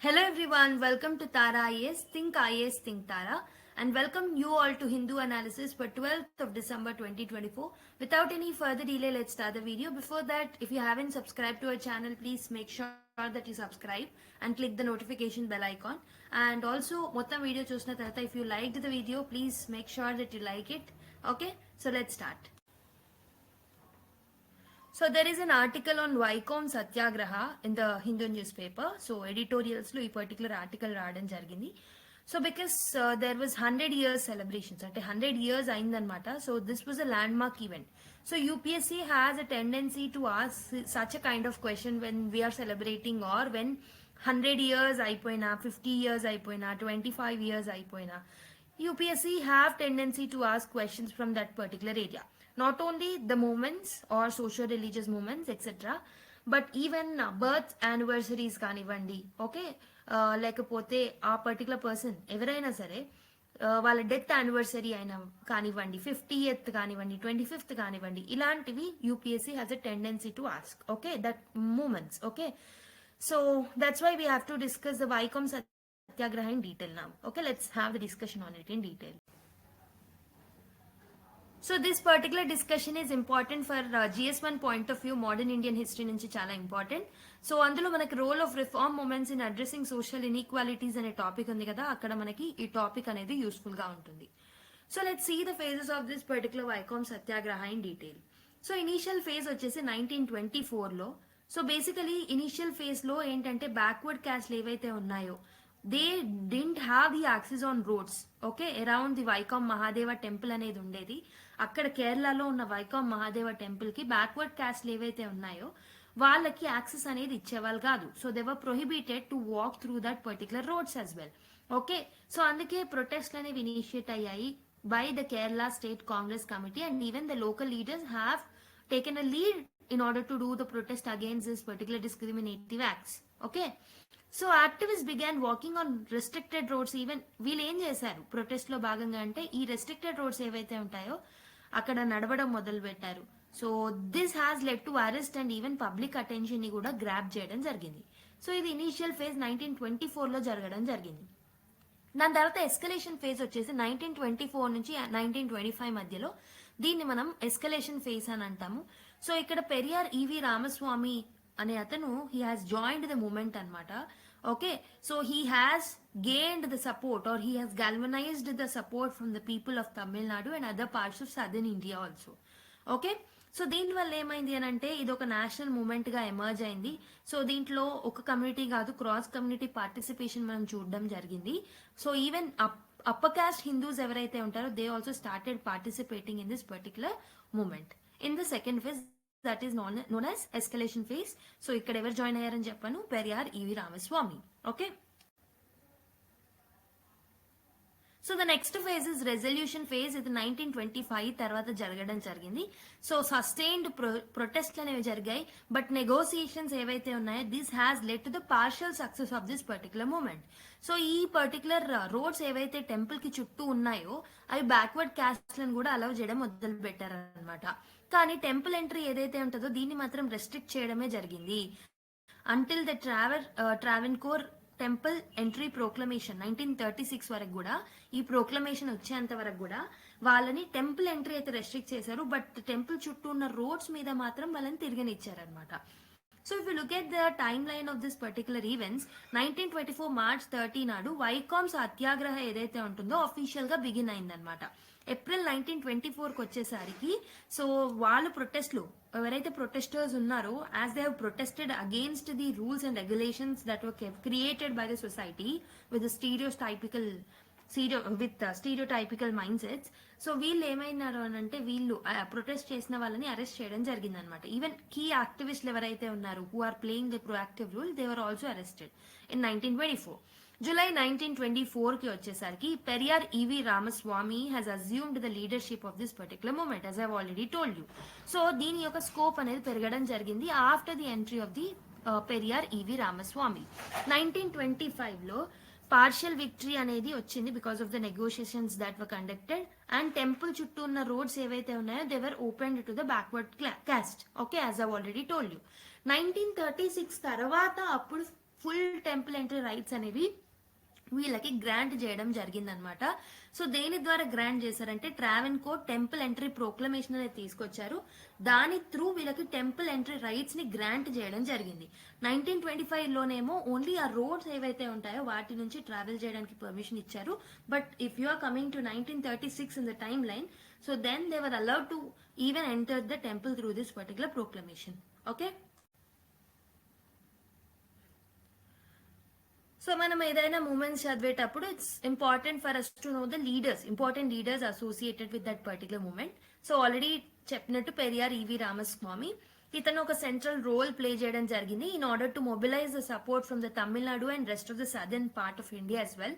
Hello everyone, welcome to Tara IAS, Think IAS, Think Tara, and welcome you all to Hindu Analysis for 12th of December 2024. Without any further delay, let's start the video. Before that, if you haven't subscribed to our channel, please make sure that you subscribe and click the notification bell icon. And also, మొత్తం video చూసిన తర్వాత, if you liked the video, please make sure that you like it. Okay, so let's start. So there is an article on Vaikom Satyagraha in the Hindu newspaper. So editorials lo ee particular article raadam jarigindi. So because there was 100 years celebrations, ante 100 years ayindanamata. So this was a landmark event. So UPSC has a tendency to ask such a kind of question when we are celebrating or when 100 years అయిపోయినా 50 years అయిపోయినా 25 years అయిపోయినా UPSC have tendency to ask questions from that particular area. Not only the movements or socio-religious movements, etc., but even birth anniversaries కానివ్వండి, okay, లేకపోతే ఆ particular person ఎవరైనా సరే వాళ్ళ death anniversary అయినా కానివ్వండి, 50th కానివ్వండి, 25th కానివ్వండి, ఇలాంటివి UPSC has a tendency to ask, okay, that moments, okay. So that's why we have to discuss the Vaikom Satyagraha in detail now. Okay, let's have the discussion on it in detail. So this particular discussion is important for GS1 point of view, modern Indian history నుంచి చాలా important. So అందులో మనకి role of reform movements in addressing social inequalities అనే topic ఉంది కదా, అక్కడ మనకి ఈ టాపిక్ అనేది యూస్ఫుల్ గా ఉంటుంది. So let's see the phases of this particular Vaikom Satyagraha in detail. So initial phase వచ్చేసి 1924లో. సో బేసికలీ ఇనీషియల్ ఫేజ్ లో ఏంటంటే బ్యాక్వర్డ్ క్యాస్ట్లు ఏవైతే ఉన్నాయో they didn't have the access on roads, okay. Around the Vaikom Mahadeva temple అనేది ఉండేది. అక్కడ కేరళలో ఉన్న వైకామ్ మహాదేవ టెంపుల్ కి బ్యాక్వర్డ్ క్యాస్ట్లు ఏవైతే ఉన్నాయో వాళ్ళకి యాక్సెస్ అనేది ఇచ్చేవాళ్ళు కాదు. So they were prohibited to walk through that particular roads as well, okay. So అందుకే ప్రొటెస్ట్లు అనేవి ఇనిషియేట్ అయ్యాయి by the Kerala state Congress committee and even the local leaders have taken a lead in order to do the protest against this particular discriminative acts, okay. So activists began walking on restricted roads. Even వీళ్ళు ఏం చేశారు protest లో భాగంగా అంటే ఈ restricted roads ఏవైతే ఉంటాయో అక్కడ నడవడం మొదలు పెట్టారు. So this has led to arrest and even public attention ని కూడా గ్రాప్ చేయడం జరిగింది. సో ఇది ఇనీషియల్ ఫేజ్ 1924లో జరగడం జరిగింది. దాని తర్వాత ఎస్కలేషన్ ఫేజ్ వచ్చేసి 1924 నుంచి 1925 మధ్యలో దీన్ని మనం ఎస్కలేషన్ ఫేజ్ అని అంటాము. సో ఇక్కడ పెరియార్ ఈవి రామస్వామి అనే అతను he has joined the moment అనమాట, okay. So he has gained the support or he has galvanized the support from the people of Tamil Nadu and other parts of southern India also, okay. So దీనివల్ల ఏమైంది అని అంటే ఇది ఒక national moment గా emerge అయింది. So దీంట్లో ఒక కమ్యూనిటీ కాదు, క్రాస్ కమ్యూనిటీ పార్టిసిపేషన్ మనం చూడడం జరిగింది. So even upper caste Hindus ఎవరైతే ఉంటారో they also started participating in this particular moment in the second phase that is known as escalation phase. So ఇక్కడ ఎవరు జాయిన్ అయ్యారని చెప్పాను, పెరియార్ ఈవి Ramaswamy, okay. So the next phase is resolution phase. ఇది 1925 తర్వాత జరగడం జరిగింది. సో సస్టైన్డ్ ప్రొటెస్ట్లు అనేవి జరిగాయి, బట్ నెగోసియేషన్స్ ఏవైతే ఉన్నాయో this has led to the partial success of this particular movement. So ఈ పర్టికులర్ రోడ్స్ ఏవైతే టెంపుల్ కి చుట్టూ ఉన్నాయో అవి బ్యాక్వర్డ్ క్యాస్ట్లను కూడా అలౌ చేయడం మొదలు పెట్టారనమాట. కానీ టెంపుల్ ఎంట్రీ ఏదైతే ఉంటుందో దీన్ని మాత్రం రెస్ట్రిక్ట్ చేయడమే జరిగింది. Until the Travancore temple entry proclamation 1936 వరకు కూడా, ఈ ప్రోక్లమేషన్ వచ్చేంత వరకు కూడా వాళ్ళని టెంపుల్ ఎంట్రీ అయితే రెస్ట్రిక్ట్ చేశారు, బట్ టెంపుల్ చుట్టూ ఉన్న రోడ్స్ మీద మాత్రం వాళ్ళని తిరగనిచ్చారనమాట. So if you look at the time line of this particular events, 1924 March 30 నాడు వైకామ్ సత్యాగ్రహ ఏదైతే ఉంటుందో అఫీషియల్ గా బిగిన్ అయిందనమాట. ఏప్రిల్ 1924కి వచ్చేసరికి సో వాళ్ళు ప్రొటెస్ట్లు ఎవరైతే ప్రొటెస్టర్స్ ఉన్నారో as they have protested against the rules and regulations that were created by the society with stereotypical mind sets. So వీళ్ళు ఏమైనారు అని అంటే వీళ్ళు ప్రొటెస్ట్ చేసిన వాళ్ళని అరెస్ట్ చేయడం జరిగిందనమాట. ఈవెన్ కీ యాక్టివిస్టులు ఎవరైతే ఉన్నారు who are playing the proactive role they were also arrested in 1924. July 1924కి వచ్చేసరికి పెరియార్ ఈవి Ramaswamy has assumed the leadership of this particular movement as I already told you. So దీని యొక్క స్కోప్ అనేది పెరగడం జరిగింది after the entry of the Periyar ఈవి రామస్వామి. 1925లో partial victory అనేది వచ్చింది because of the negotiations that were conducted and temple చుట్టూ ఉన్న రోడ్స్ ఏవైతే ఉన్నాయో they were opened to the backward cost, okay, as I already told you. 1936 తర్వాత అప్పుడు ఫుల్ టెంపుల్ ఎంట్రీ రైట్స్ అనేవి వీళ్ళకి గ్రాంట్ చేయడం జరిగిందనమాట. సో దేని ద్వారా గ్రాంట్ చేశారంటే ట్రావెన్కోర్ టెంపుల్ ఎంట్రీ ప్రోక్లమేషన్ అనేది తీసుకొచ్చారు. దాని త్రూ వీళ్ళకి టెంపుల్ ఎంట్రీ రైట్స్ ని గ్రాంట్ చేయడం జరిగింది. 1925 లోనేమో ఓన్లీ ఆ రోడ్స్ ఏవైతే ఉంటాయో వాటి నుంచి ట్రావెల్ చేయడానికి పర్మిషన్ ఇచ్చారు. But if you are coming to 1936 in the time line, so then they were allowed to even enter the temple through this particular proclamation. Okay, so మనం ఏదైనా మూమెంట్స్ చదివేటప్పుడు it's important for us to know the leaders, important leaders associated with that particular movement. So already చెప్పినట్టు పెరియార్ ఈవి రామస్వామి, ఇతను ఒక central role play చేయడం జరిగింది in order to mobilise the support from the Tamil Nadu and rest of the southern part of India as well.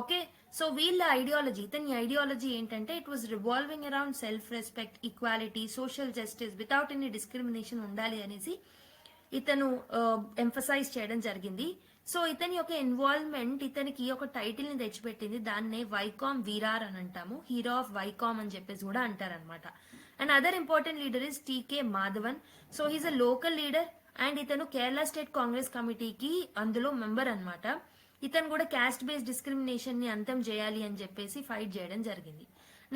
Okay, so వీళ్ళ ideology, ఇతని ideology ఏంటంటే it was revolving around self respect, equality, social justice without any discrimination ఉండాలి అనేసి ఇతను emphasize చేయడం జరిగింది. So ఇతని యొక్క ఇన్వాల్వ్మెంట్ ఇతనికి ఒక టైటిల్ ని తెచ్చిపెట్టింది, దాన్నే వైకామ్ వీరార్ అని అంటాము, హీరో ఆఫ్ వైకామ్ అని చెప్పేసి కూడా అంటారనమాట. And other important leader is TK Madhavan. So he's a local leader and ఇతను కేరళ స్టేట్ కాంగ్రెస్ కమిటీకి అందులో మెంబర్ అనమాట. ఇతను కూడా క్యాస్ట్ బేస్డ్ డిస్క్రిమినేషన్ ని అంతం చేయాలి అని చెప్పేసి ఫైట్ చేయడం జరిగింది.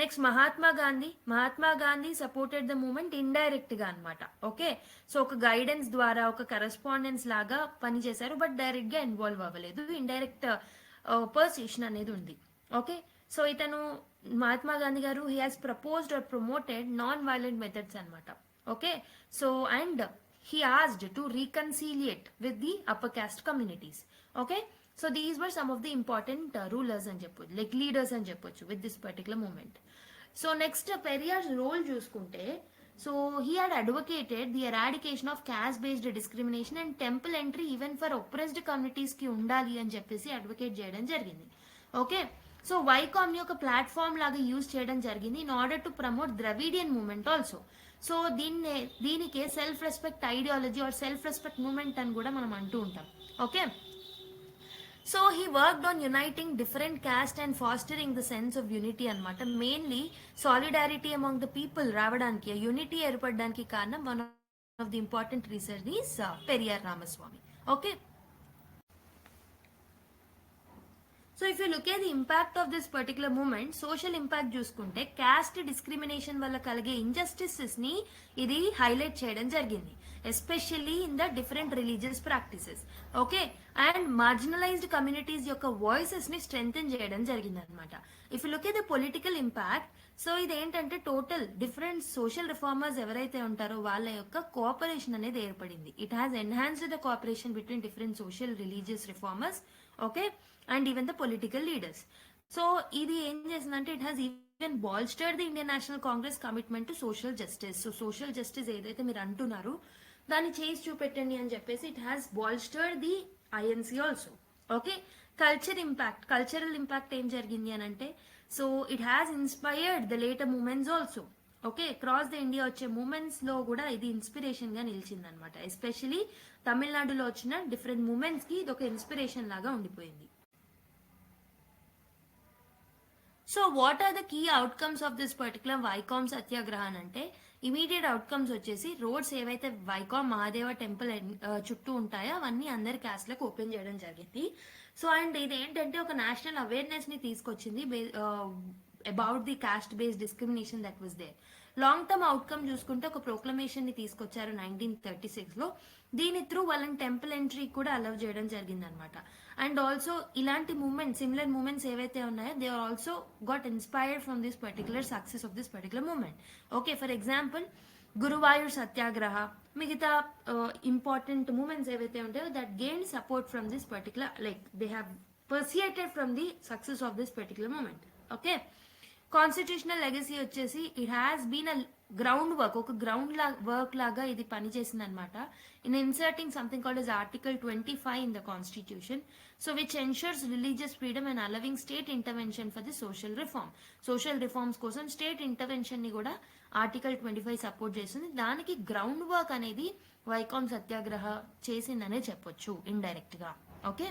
Next Mahatma Gandhi supported the movement indirect గా అనమాట. ఓకే, సో ఒక గైడెన్స్ ద్వారా ఒక కరెస్పాండెన్స్ లాగా పనిచేశారు, బట్ డైరెక్ట్ గా ఇన్వాల్వ్ అవ్వలేదు, ఇండైరెక్ట్ పర్సిషన్ అనేది ఉంది. ఓకే, సో ఇతను Mahatma Gandhi garu he has proposed or promoted non violent methods అనమాట. Okay, so and he asked to reconciliate with the upper caste communities. Okay, so these were some of the important rulers అని చెప్పొచ్చు, like leaders అని చెప్పొచ్చు with this particular movement. So next Periyar's role చూసుకుంటే, so he had advocated the eradication of caste based discrimination and temple entry even for oppressed communities కి ఉండాలి అని చెప్పేసి advocate చేయడం జరిగింది. ఓకే, సో వైకామ్ ని ఒక ప్లాట్ఫామ్ లాగా యూజ్ చేయడం జరిగింది in order to promote Dravidian movement also. So దీనికే self respect ideology or self respect movement అని కూడా మనం అంటూ ఉంటాం. Okay, so he worked on uniting different caste and fostering the sense of unity అనమాట. Mainly solidarity among the people రావడానికి, unity ఏర్పడడానికి కారణం one of the important reason is Periyar Ramaswamy. Okay, so if you look at the impact of this particular movement, social impact చూసుకుంటే caste discrimination వల్ల కలిగే injustices ని ఇది highlight చేయడం జరిగింది, especially in the different religious practices. Okay, and marginalised communities యొక్క voices ని strengthen చేయడం జరిగింది అనమాట. If you look at the political impact, so ఇదేంటంటే టోటల్ డిఫరెంట్ సోషల్ రిఫార్మర్స్ ఎవరైతే ఉంటారో వాళ్ళ యొక్క కోఆపరేషన్ అనేది ఏర్పడింది. It has enhanced the cooperation between different social religious reformers, okay, and even the political leaders. So ఇది ఏం చేసిందంటే it has even bolstered the Indian National Congress commitment to social justice. So social justice ఏదైతే మీరు అంటున్నారో దాన్ని చేసి చూపెట్టండి అని చెప్పేసి it has bolstered the INC also. Okay, cultural impact ఏం జరిగింది అని అంటే, so it has inspired the later movements also. Okay, across the India వచ్చే మూమెంట్స్ లో కూడా ఇది ఇన్స్పిరేషన్ గా నిలిచింది అనమాట. ఎస్పెషలీ తమిళనాడులో వచ్చిన డిఫరెంట్ మూమెంట్స్ కి ఇది ఒక ఇన్స్పిరేషన్ లాగా ఉండిపోయింది. So what are the key outcomes of this particular Vaikom సత్యాగ్రహం అంటే, ఇమీడియట్ అవుట్కమ్స్ వచ్చేసి రోడ్స్ ఏవైతే వైకామ్ మహాదేవ టెంపుల్ చుట్టూ ఉంటాయో అవన్నీ అందరి క్యాస్ట్లకు ఓపెన్ చేయడం జరిగింది. సో అండ్ ఇది ఏంటంటే ఒక నేషనల్ అవేర్నెస్ ని తీసుకొచ్చింది about the caste based discrimination that was there. Long term outcome చూసుకుంటే ఒక ప్రొక్లమేషన్ ని తీసుకొచ్చారు 1936 లో. దీని త్రూ వాళ్ళని టెంపుల్ ఎంట్రీ కూడా అలౌ చేయడం జరిగింది అనమాట. అండ్ ఆల్సో ఇలాంటి మూమెంట్, సిమిలర్ మూమెంట్స్ ఏవైతే ఉన్నాయో they are also got inspired from this particular success of this particular movement. Okay, for example Guruvayur Satyagraha, మిగతా ఇంపార్టెంట్ మూమెంట్స్ ఏవైతే ఉంటాయో that gain support from this particular, like they have participated from the success of this particular movement. Okay, constitutional legacy వచ్చేసి it has been a ground work, ఒక ground work లాగా ఇది పనిచేసింది అనమాట. In inserting something called as Article 25 in the Constitution, so which ensures religious freedom and allowing state intervention for the social reform. Social reforms కోసం state intervention ని కూడా article 25 support చేస్తుంది. దానికి గ్రౌండ్ వర్క్ అనేది వైకామ్ సత్యాగ్రహ చేసిందనే చెప్పొచ్చు indirect గా. Okay,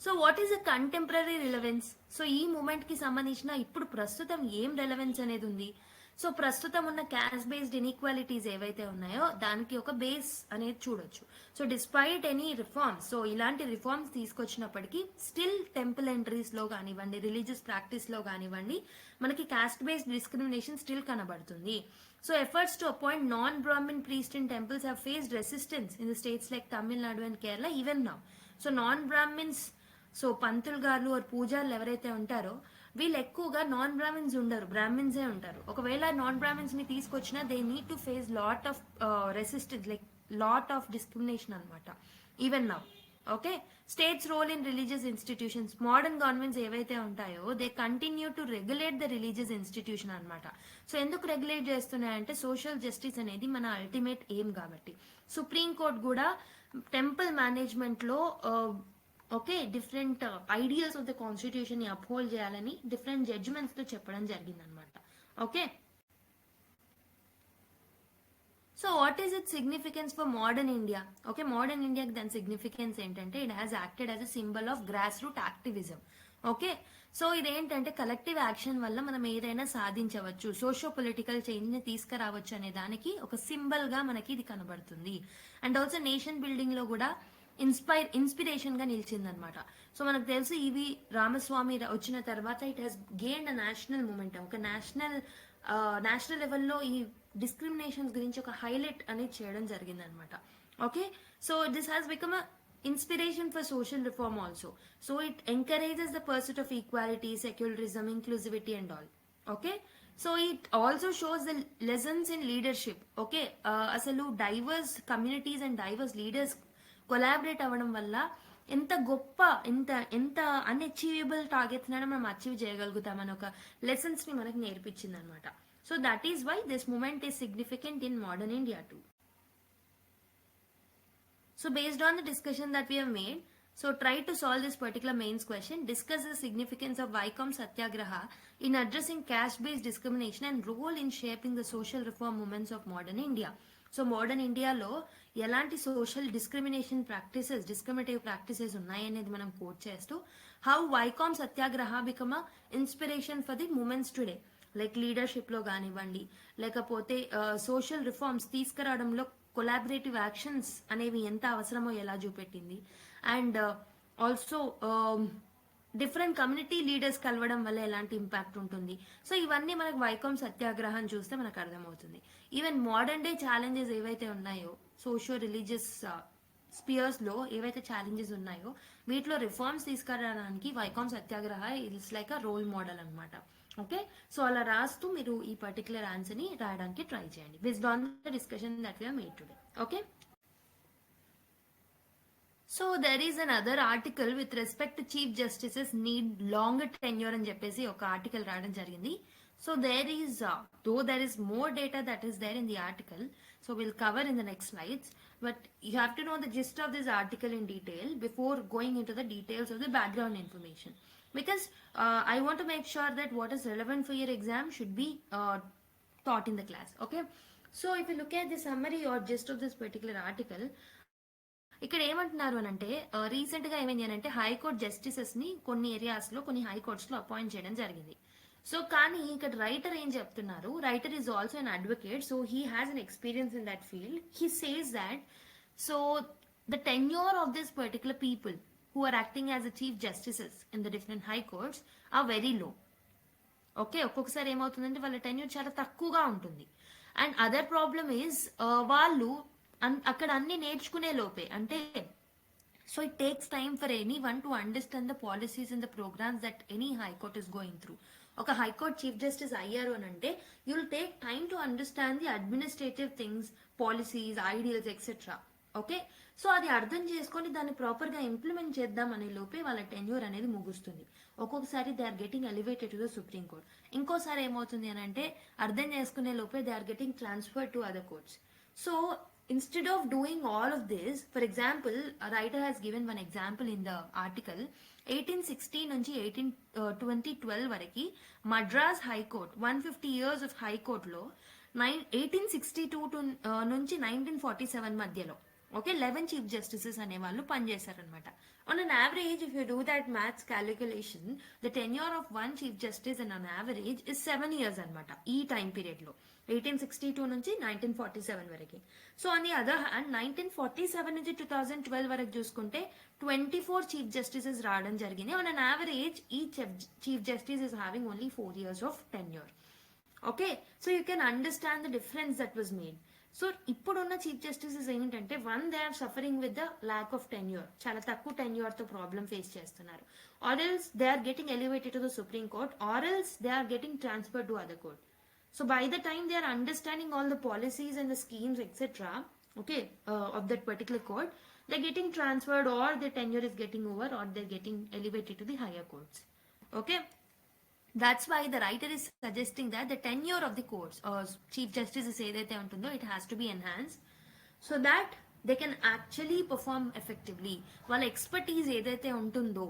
so what is the contemporary relevance? So ఈ moment కి సంబంధించిన ఇప్పుడు ప్రస్తుతం ఏం రెలవెన్స్ అనేది ఉంది? సో ప్రస్తుతం ఉన్న క్యాస్ట్ బేస్డ్ ఇన్ఈక్వాలిటీస్ ఏవైతే ఉన్నాయో దానికి ఒక బేస్ అనేది చూడొచ్చు. So despite any reforms, so ఇలాంటి రిఫార్మ్స్ తీసుకొచ్చినప్పటికీ స్టిల్ టెంపుల్ ఎంట్రీస్ లో కానివ్వండి, రిలీజియస్ ప్రాక్టీస్ లో కానివ్వండి, మనకి క్యాస్ట్ బేస్డ్ డిస్క్రిమినేషన్ స్టిల్ కనబడుతుంది. So efforts to appoint non-Brahmin priests in temples have faced resistance in the states like Tamil Nadu and Kerala even now. So non-Brahmins, so పంతులు గారు or పూజారులు ఎవరైతే ఉంటారో వీళ్ళు ఎక్కువగా నాన్ బ్రాహ్మిన్స్ ఉండరు, బ్రాహ్మిన్సే ఉంటారు. ఒకవేళ నాన్ బ్రాహ్మిన్స్ ని తీసుకొచ్చినా they need to face lot of resistance, like lot of discrimination అనమాట even now. Okay, states role in religious institutions, modern governments ఏవైతే ఉంటాయో they continue to regulate the religious institution అనమాట. So ఎందుకు రెగ్యులేట్ చేస్తున్నాయంటే social justice అనేది మన ultimate aim కాబట్టి. Supreme court కూడా టెంపుల్ మేనేజ్మెంట్ లో okay different ideas of the constitution ని అప్హోల్డ్ చేయాలని డిఫరెంట్ జడ్జిమెంట్స్ తో చెప్పడం జరిగింది అనమాట. Okay, so what is it significance for modern India? Okay, modern ఇండియాకి దాని సిగ్నిఫికెన్స్ ఏంటంటే it has acted as a symbol of grass root activism. Okay, so ఇదేంటంటే కలెక్టివ్ యాక్షన్ వల్ల మనం ఏదైనా సాధించవచ్చు, సోషో పొలిటికల్ చేంజ్ ని తీసుకురావచ్చు అనే దానికి ఒక సింబల్ గా మనకి ఇది కనబడుతుంది. అండ్ ఆల్సో నేషన్ బిల్డింగ్ లో కూడా ఇన్స్పిరేషన్ గా నిలిచిందనమాట. సో మనకు తెలుసు ఇవి రామస్వామి వచ్చిన తర్వాత it has gained a national momentum, ఒక నేషనల్ లెవెల్లో ఈ డిస్క్రిమినేషన్స్ గురించి ఒక హైలైట్ అనేది చేయడం జరిగింది అనమాట. Okay, so this has become a inspiration for social reform also. So it encourages the pursuit of equality, secularism, inclusivity and all. Okay, so it also shows the lessons in leadership. Okay, asalu diverse communities and diverse leaders collaborate avadam valla ఎంత గొప్ప ఎంత అన్అచీవబుల్ targets అయినా మనం achieve చేయగలుగుతామని ఒక lessons ని మనకి నేర్పించింది అనమాట. So that is why this movement is significant in modern India too. So based on the discussion that we have made, so try to solve this particular mains question. Discuss the significance of Vaikom Satyagraha in addressing caste-based discrimination and role in shaping the social reform movements of modern India. So modern India lo elanti social discrimination practices, discriminative practices unnai anedi manam quote chestu, how Vaikom Satyagraha become a inspiration for the movements today, like leadership lo ganivandi lekapothe social reforms తీసుకురావడంలో collaborative actions అనేవి ఎంత అవసరమో ఎలా చూపెట్టింది. And also different community leaders కలవడం వల్ల ఎలాంటి impact ఉంటుంది. సో ఇవన్నీ మనకు వైకోమ్ సత్యాగ్రహం చూస్తే మనకు అర్థమవుతుంది. ఈవెన్ మోడర్న్ డే ఛాలెంజెస్ ఏవైతే ఉన్నాయో సోషో రిలీజియస్ స్పియర్స్ లో ఏవైతే ఛాలెంజెస్ ఉన్నాయో వీటిలో రిఫార్మ్స్ తీసుకురావడానికి Vaikom Satyagraha it's like a role model అనమాట. ఓకే, సో అలా రాస్తూ మీరు ఈ పర్టికులర్ ఆన్సర్ ని రాయడానికి ట్రై చేయండి based on the discussion that we have made today. Okay, so there is another article with respect to chief justices need longer tenure అని చెప్పేసి ఒక ఆర్టికల్ రాయడం జరిగింది. So there is, though there is more data that is there in the article, so we'll cover in the next slides, but you have to know the gist of this article in detail before going into the details of the background information. Because I want to make sure that what is relevant for your exam should be taught in the class. Okay, so if you look at the summary or gist of this particular article, ఇక్కడ ఏమంటున్నారు అని అంటే recent గా ఏమైంది అని అంటే high court justices ని కొన్ని ఏరియాస్ లో కొన్ని హైకోర్ట్స్ లో అపాయింట్ చేయడం జరిగింది. సో కానీ ఇక్కడ రైటర్ ఏం చెప్తున్నారు, writer is also an advocate, so he has an experience in that field. He says that so the tenure of this particular people who are acting as the chief justices in the different high courts are very low. Okay, ఒక్కొక్కసారి ఏమవుతుందంటే వాళ్ళ tenure చాలా తక్కువగా ఉంటుంది. And other problem is వాళ్ళు అక్కడ అన్ని నేర్చుకునే లోపే అంటే so it takes time for any one to understand the policies and the programmes that any high court is going through. ఒక హైకోర్ట్ చీఫ్ జస్టిస్ అయ్యారు అని అంటే you will take time to understand the administrative things, policies, ideals etcetera. Okay, so అది అర్థం చేసుకొని దాన్ని proper గా implement చేద్దాం అనే లోపే వాళ్ళ టెన్యూర్ అనేది ముగుస్తుంది. ఒక్కొక్కసారి they are getting elevated to the supreme court, ఇంకోసారి ఏమవుతుంది అని అంటే అర్థం చేసుకునే లోపే they are getting transfer to other courts. So instead of doing all of this, for example, a writer has given one example in the article. 1816 నుంచి 2012 వరకు Madras high court 150 years of high court లో 1862 నుంచి 1947 మధ్యలో ఓకే 11 చీఫ్ జస్టిసెస్ అనే వాళ్ళు పనిచేశారనమాట. On an average if you do that maths calculation the tenure of one chief justice and on average is 7 years అనమాట ఈ టైం పీరియడ్ లో 1862 నుంచి 1947 వరకు. So on the other hand 1947 నుంచి 2012 వరకు చూసుకుంటే 24 చీఫ్ జస్టిసెస్ రావడం జరిగింది. ఆన్ అన్ యావరేజ్ ఈ chief justice is having only 4 years of tenure. Okay so you can understand the difference that was made. So ఇప్పుడున్న చీఫ్ జస్టిసెస్ ఏంటంటే one they are suffering with the lack of tenure, చాలా తక్కువ tenure తో problem face చేస్తున్నారు. Or else they are getting elevated to the supreme court, or else they are getting transfer to other court. So by the time they are understanding all the policies and the schemes etc, okay, of that particular court, they're getting transferred or their tenure is getting over or they're getting elevated to the higher courts. Okay, that's why the writer is suggesting that the tenure of the courts or chief justices ఏదైతే ఉంటుందో it has to be enhanced so that they can actually perform effectively. వాళ్ళ expertise ఏదైతే ఉంటుందో,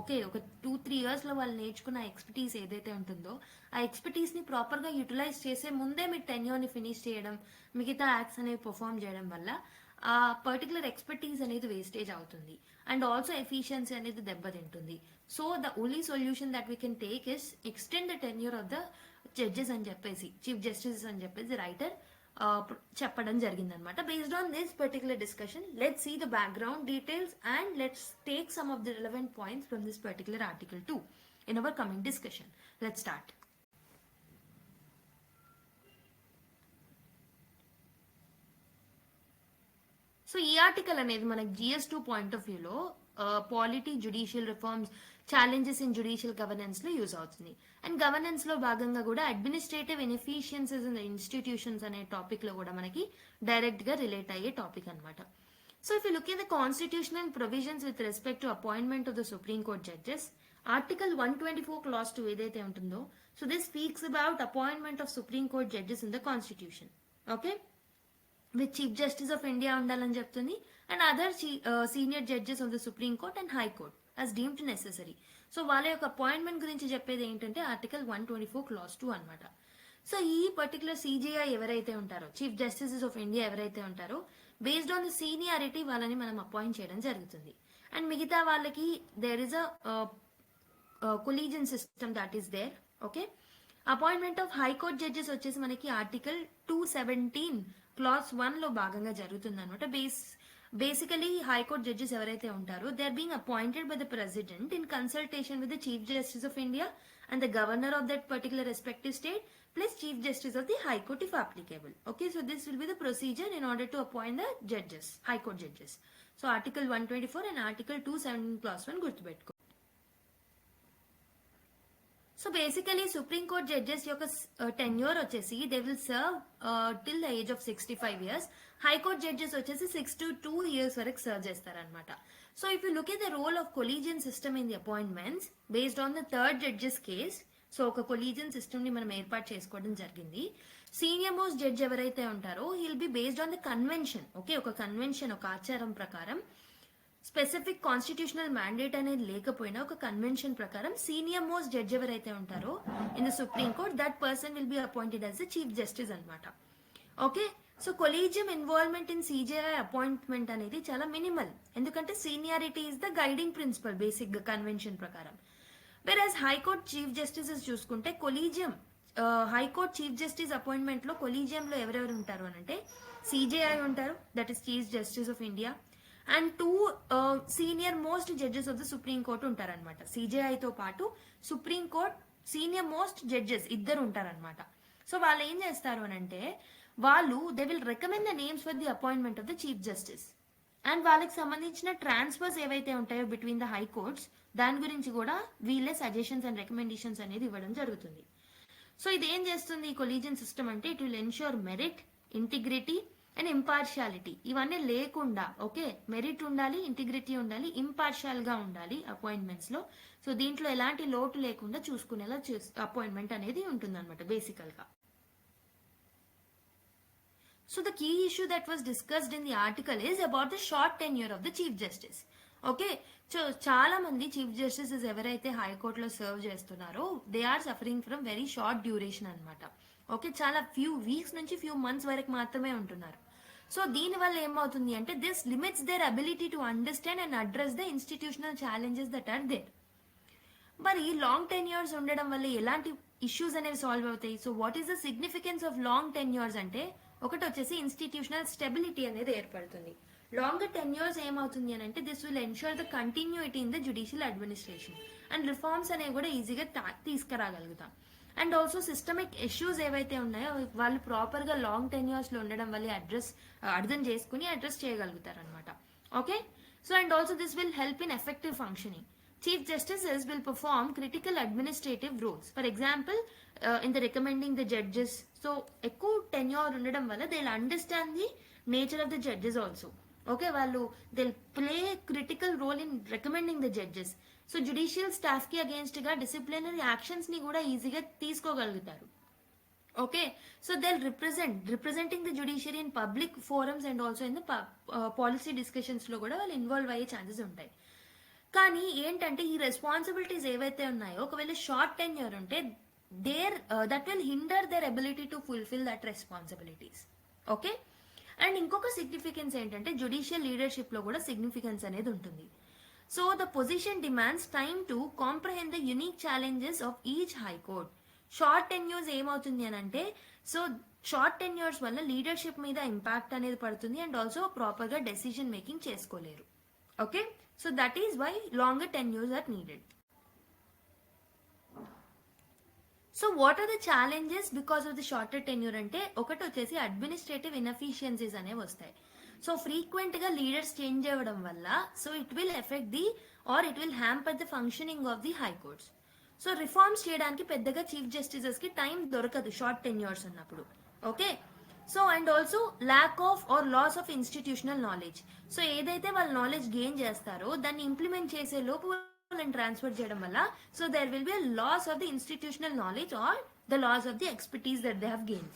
okay ఒక 2-3 years లో వాళ్ళు నేర్చుకున్న expertise ఏదైతే ఉంటుందో ఆ ఎక్స్పర్టీస్ ని ప్రాపర్ గా యూటిలైజ్ చేసే ముందే మీరు టెన్యూర్ ని ఫినిష్ చేయడం, మిగతా యాక్ట్స్ అనేవి పర్ఫామ్ చేయడం వల్ల ఆ పర్టికులర్ ఎక్స్పర్టీస్ అనేది వేస్టేజ్ అవుతుంది అండ్ ఆల్సో ఎఫిషియన్సీ అనేది దెబ్బతింటుంది. So the only solution that we can take is extend the tenure of the judges అని చెప్పేసి, చీఫ్ జస్టిసెస్ అని చెప్పేసి రైటర్ చెప్పడం జరిగిందనమాట. Based on this particular discussion let's see the background details and let's take some of the relevant points from this particular article 2 in our coming discussion. Let's start. So ఈ article అనేది మనకి GS2 point of వ్యూలో polity, judicial reforms, challenges in judicial governance లో use అవుతుంది. And governance లో భాగంగా కూడా administrative inefficiencies in the institutions అనే టాపిక్ లో కూడా మనకి డైరెక్ట్ గా రిలేట్ అయ్యే టాపిక్ అనమాట. So if you look at the constitutional provisions with respect to appointment of the supreme court judges, article 124 clause 2 ఏదైతే ఉంటుందో, so this speaks about appointment of supreme court judges in the constitution. Okay, with chief justice of India ఉండాలని చెప్తుంది and other senior judges of the supreme court and high court as deemed necessary. So వాళ్ళ యొక్క appointment గురించి చెప్పేది ఏంటంటే article 124 clause 2 అనమాట. So ఈ particular CJI ఎవరైతే ఉంటారో, చీఫ్ జస్టిసెస్ ఆఫ్ ఇండియా ఎవరైతే ఉంటారో, బేస్డ్ ఆన్ ద సీనియారిటీ వాళ్ళని మనం అపాయింట్ చేయడం జరుగుతుంది. అండ్ మిగతా వాళ్ళకి there is a collegium system that is there. Okay, appointment of high court judges వచ్చేసి మనకి ఆర్టికల్ 217 clause 1 లో భాగంగా జరుగుతుంది అనమాట. బేసికలీ హైకోర్ట్ జడ్జెస్ ఎవరైతే ఉంటారో they are being appointed by the president in consultation with the chief justice of India and the governor of that particular respective state plus chief justice of the high court if applicable. Okay, so this will be the procedure in order to appoint the judges, high court judges. So article 124 and article 217 clause 1 గుర్తుపెట్టుకో. So basically supreme court judges యొక్క tenure వచ్చేసి they will serve till the age of 65 years. High court judges వచ్చేసి 6 to 2 years వరకు serve చేస్తారనమాట. So if you look at the role of collegium system in the appointments based on the third judges case, so ఒక collegium system ని మనం ఏర్పాటు చేసుకోవడం జరిగింది. Senior most judge ఎవరైతే ఉంటారో he'll be based on the convention. Okay, ఒక convention, ఒక ఆచారం ప్రకారం స్పెసిఫిక్ కాన్స్టిట్యూషనల్ మ్యాండేట్ అనేది లేకపోయినా ఒక కన్వెన్షన్ ప్రకారం సీనియర్ మోస్ట్ జడ్జ్ ఎవరైతే ఉంటారో in the supreme court that person will be appointed as the chief justice అనమాట. Okay, so collegium involvement in CJI appointment అనేది చాలా మినిమల్, ఎందుకంటే seniority is the guiding principle basic గా convention ప్రకారం. Whereas high court chief justices చూసుకుంటే collegium high court chief justice appointment లో కొలీజియంలో ఎవరెవరు ఉంటారు అని అంటే CJI ఉంటారు, that is chief justice of India, and 2 senior most judges of the supreme court ఉంటారనమాట. CJI తో పాటు supreme court senior most judges ఇద్దరు ఉంటారనమాట. సో వాళ్ళు ఏం చేస్తారు అని అంటే వాళ్ళు they will recommend the names for the appointment of the chief justice and వాళ్ళకి సంబంధించిన ట్రాన్స్ఫర్స్ ఏవైతే ఉంటాయో బిట్వీన్ ద హై కోర్ట్స్ దాని గురించి కూడా వీళ్ళే సజెషన్స్ అండ్ రికమెండేషన్స్ అనేది ఇవ్వడం జరుగుతుంది. సో ఇది ఏం చేస్తుంది ఈ కొలీజియన్ సిస్టమ్ అంటే it will ensure merit, integrity and impartiality ఇవన్నీ లేకుండా, ఓకే, మెరిట్ ఉండాలి, ఇంటిగ్రిటీ ఉండాలి, ఇంపార్షియల్ గా ఉండాలి అపాయింట్మెంట్స్ లో. సో దీంట్లో ఎలాంటి లోటు లేకుండా చూసుకునేలా అపాయింట్మెంట్ అనేది ఉంటుంది అనమాట బేసికల్ గా. So the key issue that was discussed in the article is about the short tenure of the chief justice. Okay, so చాలా మంది చీఫ్ జస్టిసెస్ ఎవరైతే హైకోర్టులో సర్వ్ చేస్తున్నారో they are suffering from very short duration అనమాట. Okay, చాలా few weeks నుంచి few months వరకు మాత్రమే ఉంటున్నారు. సో దీనివల్ల ఏమవుతుంది అంటే this limits their ability to understand and address the institutional challenges that are there. మరి లాంగ్ టెన్యూర్స్ ఉండడం వల్ల ఎలాంటి ఇష్యూస్ అనేవి సాల్వ్ అవుతాయి? So what is the significance of long tenures అంటే ఒకటి వచ్చేసి ఇన్స్టిట్యూషనల్ స్టెబిలిటీ అనేది ఏర్పడుతుంది. లాంగర్ టెన్యూర్స్ ఏమవుతుంది అని అంటే this will ensure the continuity in the judicial administration and reforms అనేవి కూడా ఈజీగా తీసుకురాగలుగుతాం. అండ్ ఆల్సో సిస్టమిక్ ఇష్యూస్ ఏవైతే ఉన్నాయో వాళ్ళు ప్రాపర్గా లాంగ్ టెన్యూర్స్లో ఉండడం వల్ల అర్థం చేసుకుని అడ్రస్ చేయగలుగుతారు అనమాట. Okay, so and also this will help in effective functioning. Chief Justices will perform critical administrative roles. For example, in the recommending the judges. So, ఎక్కువ tenure ఉండడం వల్ల they'll understand the nature of the judges also. Okay, they'll play a critical role in recommending the judges. So, judicial staff కి against గా disciplinary actions ని కూడా ఈజీగా తీసుకోగలుగుతారు. Okay, so they'll representing the judiciary in public forums and also in the policy discussions లో కూడా వాళ్ళు involve అయ్యే chances ఉంటాయి. కానీ ఏంటంటే ఈ రెస్పాన్సిబిలిటీస్ ఏవైతే ఉన్నాయో ఒకవేళ షార్ట్ టెన్యూర్ ఉంటే that will hinder their ability to fulfil that responsibilities. Okay, and ఇంకొక సిగ్నిఫికెన్స్ ఏంటంటే జ్యుడిషియల్ లీడర్షిప్ లో కూడా సిగ్నిఫికెన్స్ అనేది ఉంటుంది. So the position demands time to comprehend the unique challenges of each high court. Short tenures ఏమవుతుంది అని అంటే సో షార్ట్ టెన్యూర్స్ వల్ల లీడర్షిప్ మీద ఇంపాక్ట్ అనేది పడుతుంది అండ్ ఆల్సో ప్రాపర్గా డెసిషన్ మేకింగ్ చేసుకోలేరు. Okay, so that is why longer tenures are needed. So what are the challenges because of the shorter tenure అంటే ఒకటి వచ్చేసి అడ్మినిస్ట్రేటివ్ ఇన్ఎఫిషియన్సీస్ అనేవి వస్తాయి. సో ఫ్రీక్వెంట్ గా లీడర్స్ చేంజ్ అవ్వడం వల్ల so it will effect the or it will hamper the functioning of the high courts. So reforms చేయడానికి పెద్దగా చీఫ్ జస్టిసెస్ కి టైం దొరకదు షార్ట్ టెన్యూర్స్ ఉన్నప్పుడు. Okay, so and also lack of or loss of institutional knowledge. So ఏదైతే వాళ్ళు knowledge gain చేస్తారో దాన్ని implement చేసే లోపు వాళ్ళని ట్రాన్స్ఫర్ చేయడం వల్ల so there will be loss of the institutional knowledge or the loss of the expertise that they have gain.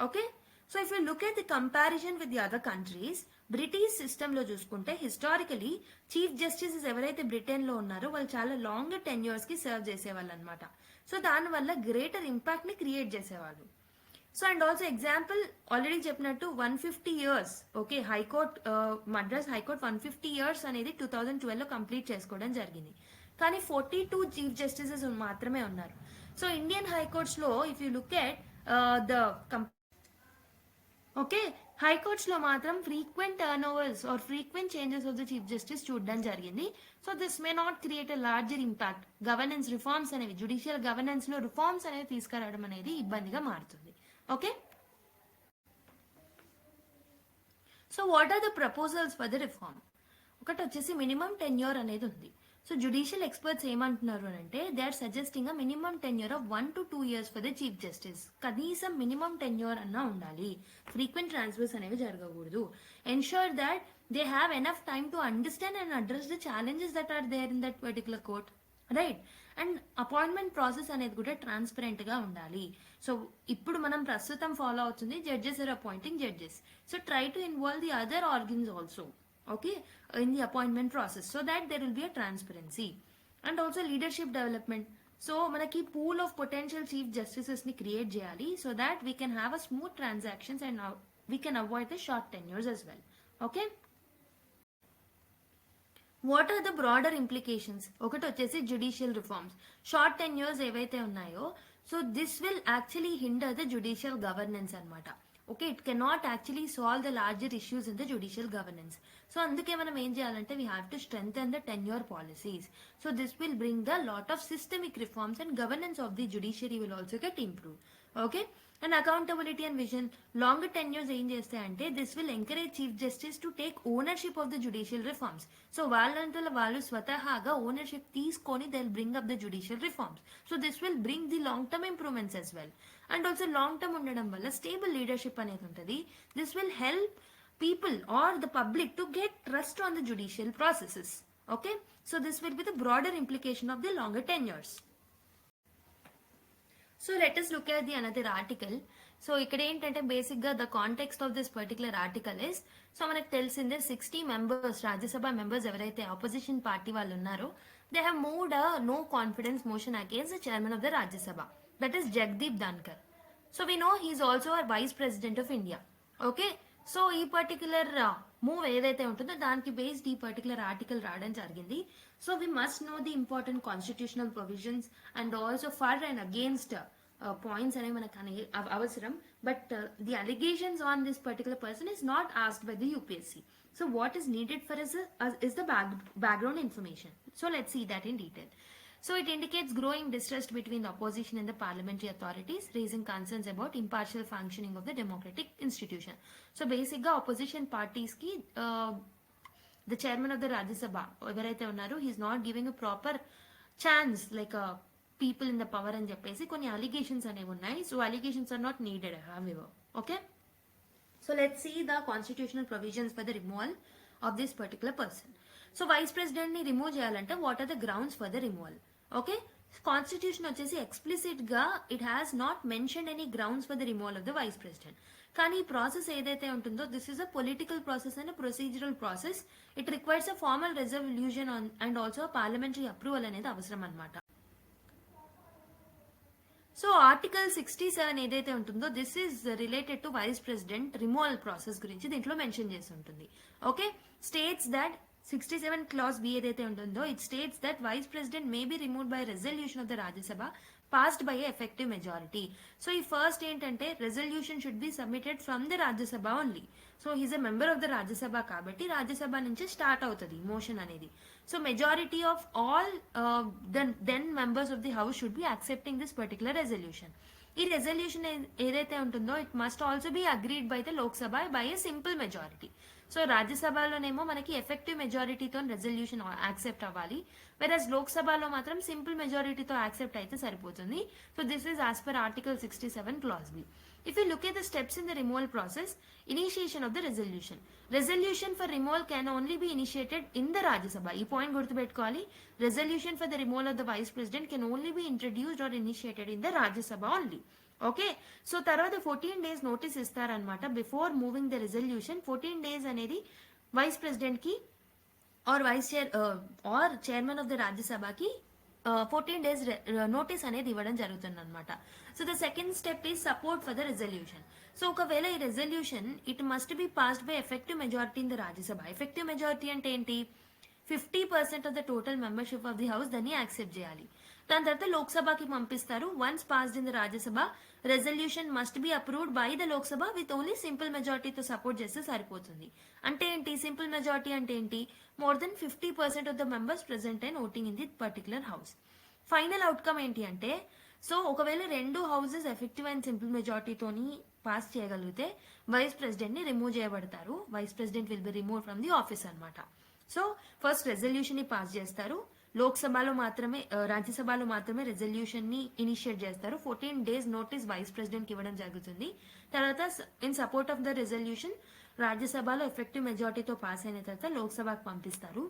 Okay, so if you look at the comparison with the other countries, British system లో చూసుకుంటే historically chief justices ఎవరైతే Britain లో ఉన్నారో వాళ్ళు చాలా longer tenures కి serve చేసేవాళ్ళు అనమాట. సో దానివల్ల గ్రేటర్ ఇంపాక్ట్ ని క్రియేట్ చేసేవాళ్ళు. So and also example already చెప్పినట్టు 150 years. Okay, high court Madras high court 150 years అనేది 2012 లో కంప్లీట్ చేసుకోవడం జరిగింది. కానీ 42 చీఫ్ జస్టిసెస్ మాత్రమే ఉన్నారు. సో ఇండియన్ హైకోర్ట్స్ లో if you look at okay high courts లో మాత్రం frequent turn overs or frequent changes of the chief justice చూడడం జరిగింది. So this may not create a larger impact. Governance reforms అనేవి judicial governance లో reforms అనేవి తీసుకురావడం అనేది ఇబ్బందిగా మారుతుంది. Okay, so what are the proposals for the reform? ఒకటి వచ్చేసి మినిమం టెన్యూర్ అనేది ఉంది. సో జ్యుడిషియల్ ఎక్స్పర్ట్స్ ఏమంటున్నారు అంటే they are suggesting a minimum tenure of 1 to 2 years for the chief justice. కనీసం మినిమం టెన్యూర్ అన్నా ఉండాలి, ఫ్రీక్వెంట్ ట్రాన్స్ఫర్స్ అనేవి జరగకూడదు. Ensure that they have enough time to understand and address the challenges that are there in that particular court, right? And appointment process అనేది కూడా transparent గా ఉండాలి. So ఇప్పుడు మనం ప్రస్తుతం ఫాలో అవుతుంది judges are appointing judges. So try to involve the other organs also, okay, in the appointment process so that there will be a transparency. And also leadership development. So manaki pool of potential chief justices ni create cheyali so that we can have a smooth transactions and we can avoid the short tenures as well. Okay, what are the broader implications? ఒకటి వచ్చేసి judicial reforms. Short tenures ఏవైతే ఉన్నాయో so this will actually hinder the judicial governance అన్నమాట. Okay, it cannot actually solve the larger issues in the judicial governance. So అందుకే మనం ఏం చేయాలంటే we have to strengthen the tenure policies. So this will bring the lot of systemic reforms and governance of the judiciary will also get improved. Okay, and accountability and vision. Longer tenures ఏం చేస్తాయంటే this will encourage chief justice to take ownership of the judicial reforms. So వాళ్ళంతలో వాళ్ళు స్వతహాగా ownership తీసుకొని they'll bring up the judicial reforms. So this will bring the long term improvements as well. And also long term ఉండడం వల్ల stable leadership అనేది ఉంటుంది. This will help people or the public to get trust on the judicial processes. Okay, so this will be the broader implication of the longer tenures. So let us look at the another article. So ikkada entante basic ga the context of this particular article is, so manaku telisinde 60 members Rajya Sabha members evaraithe opposition party vallu unnaro, they have moved a no confidence motion against the chairman of the Rajya Sabha, that is Jagdeep Dhankar. So we know he is also a vice president of India. Okay, so ఈ particular move ఏదైతే ఉంటుందో దానికి based ఈ particular article రావడం జరిగింది. So we must know the important constitutional provisions and also for and against points అనేవి మనకు అవసరం. But the allegations on this particular person is not asked by the UPSC. So what is needed for us is the background information. So let's see that in detail. So it indicates growing distrust between the opposition and the parliamentary authorities, raising concerns about impartial functioning of the democratic institution. So basically opposition parties ki the chairman of the Rajya Sabha evaraithe unnaru, he is not giving a proper chance like people in the power అని చెప్పేసి కొన్ని allegations అనేవి ఉన్నాయి. So allegations are not needed however. Okay. So let's see the constitutional provisions for the removal of this particular person. So vice president ni remove cheyalante what are the grounds for the removal? Okay, constitution వచ్చేసి explicit గా it has not mentioned any grounds for the removal of the vice president. కానీ ఈ process ఏదైతే ఉంటుందో this is a political process and a procedural process. It requires a formal resolution and also a parliamentary approval అనేది అవసరం అన్నమాట. So article 67 ఏదైతే ఉంటుందో this is related to vice president removal process గురించి దీంట్లో మెన్షన్ చేసి ఉంటుంది. Okay, states that 67 clause B ఏదైతే ఉంటుందో it states that vice president may be removed by resolution of the Rajya Sabha passed by a effective majority. So ఈ first ఏంటంటే resolution should be submitted from the Rajya Sabha only. So he's a member of the Rajya Sabha కాబట్టి రాజ్యసభ నుంచి start అవుతుంది motion అనేది. So majority of all then members of the house should be accepting this particular resolution. ఈ resolution ఏదైతే ఉంటుందో it must also be agreed by the Lok Sabha by a simple majority. So రాజ్యసభలోనేమో మనకి effective మెజారిటీతో resolution accept అవ్వాలి, వెరస్ లోక్సభలో మాత్రం simple మెజారిటీతో యాక్సెప్ట్ అయితే సరిపోతుంది. So this is as per article 67 clause B. If you look at the steps in the removal process, initiation of the resolution. Resolution for removal can only be initiated in the Rajya Sabha. ఈ point గుర్తుపెట్టుకోవాలి. Resolution for the removal of the vice president can only be introduced or initiated in the Rajya Sabha only. Okay, so తర్వాత 14 days notice ఇస్తారనమాట before moving the resolution. 14 days అనేది vice president కి or vice chair or chairman of the రాజ్యసభకి 14 days notice అనేది ఇవ్వడం జరుగుతుంది అనమాట. So the second step is support for the resolution. So ఒకవేళ ఈ resolution it must be passed by effective majority in the Rajya Sabha. Effective majority అంటే ఏంటి? 50% of the total membership of the house దాన్ని accept చేయాలి. దాని తర్వాత లోక్సభకి పంపిస్తారు. Once passed in the Rajya Sabha resolution must be approved by the Lok Sabha with only simple మెజారిటీతో support చేస్తే సరిపోతుంది. అంటే ఏంటి సింపుల్ మెజారిటీ అంటే ఏంటి? More than 50% of the members present and voting in the particular house. Final outcome ఏంటి అంటే, సో ఒకవేళ రెండు హౌసెస్ ఎఫెక్టివ్ అండ్ సింపుల్ మెజారిటీతోని పాస్ చేయగలిగితే వైస్ ప్రెసిడెంట్ ని రిమూవ్ చేయబడతారు. Vice president will be remove from the office అనమాట. So first resolution ని పాస్ చేస్తారు. లోక్సభలో మాత్రమే రాజ్యసభలో మాత్రమే రెజల్యూషన్ ని ఇనిషియేట్ చేస్తారు. 14 days నోటీస్ వైస్ ప్రెసిడెంట్ కి ఇవ్వడం జరుగుతుంది. తర్వాత in support of the resolution రాజ్యసభలో ఎఫెక్టివ్ మెజారిటీతో పాస్ అయిన తర్వాత లోక్సభకు పంపిస్తారు.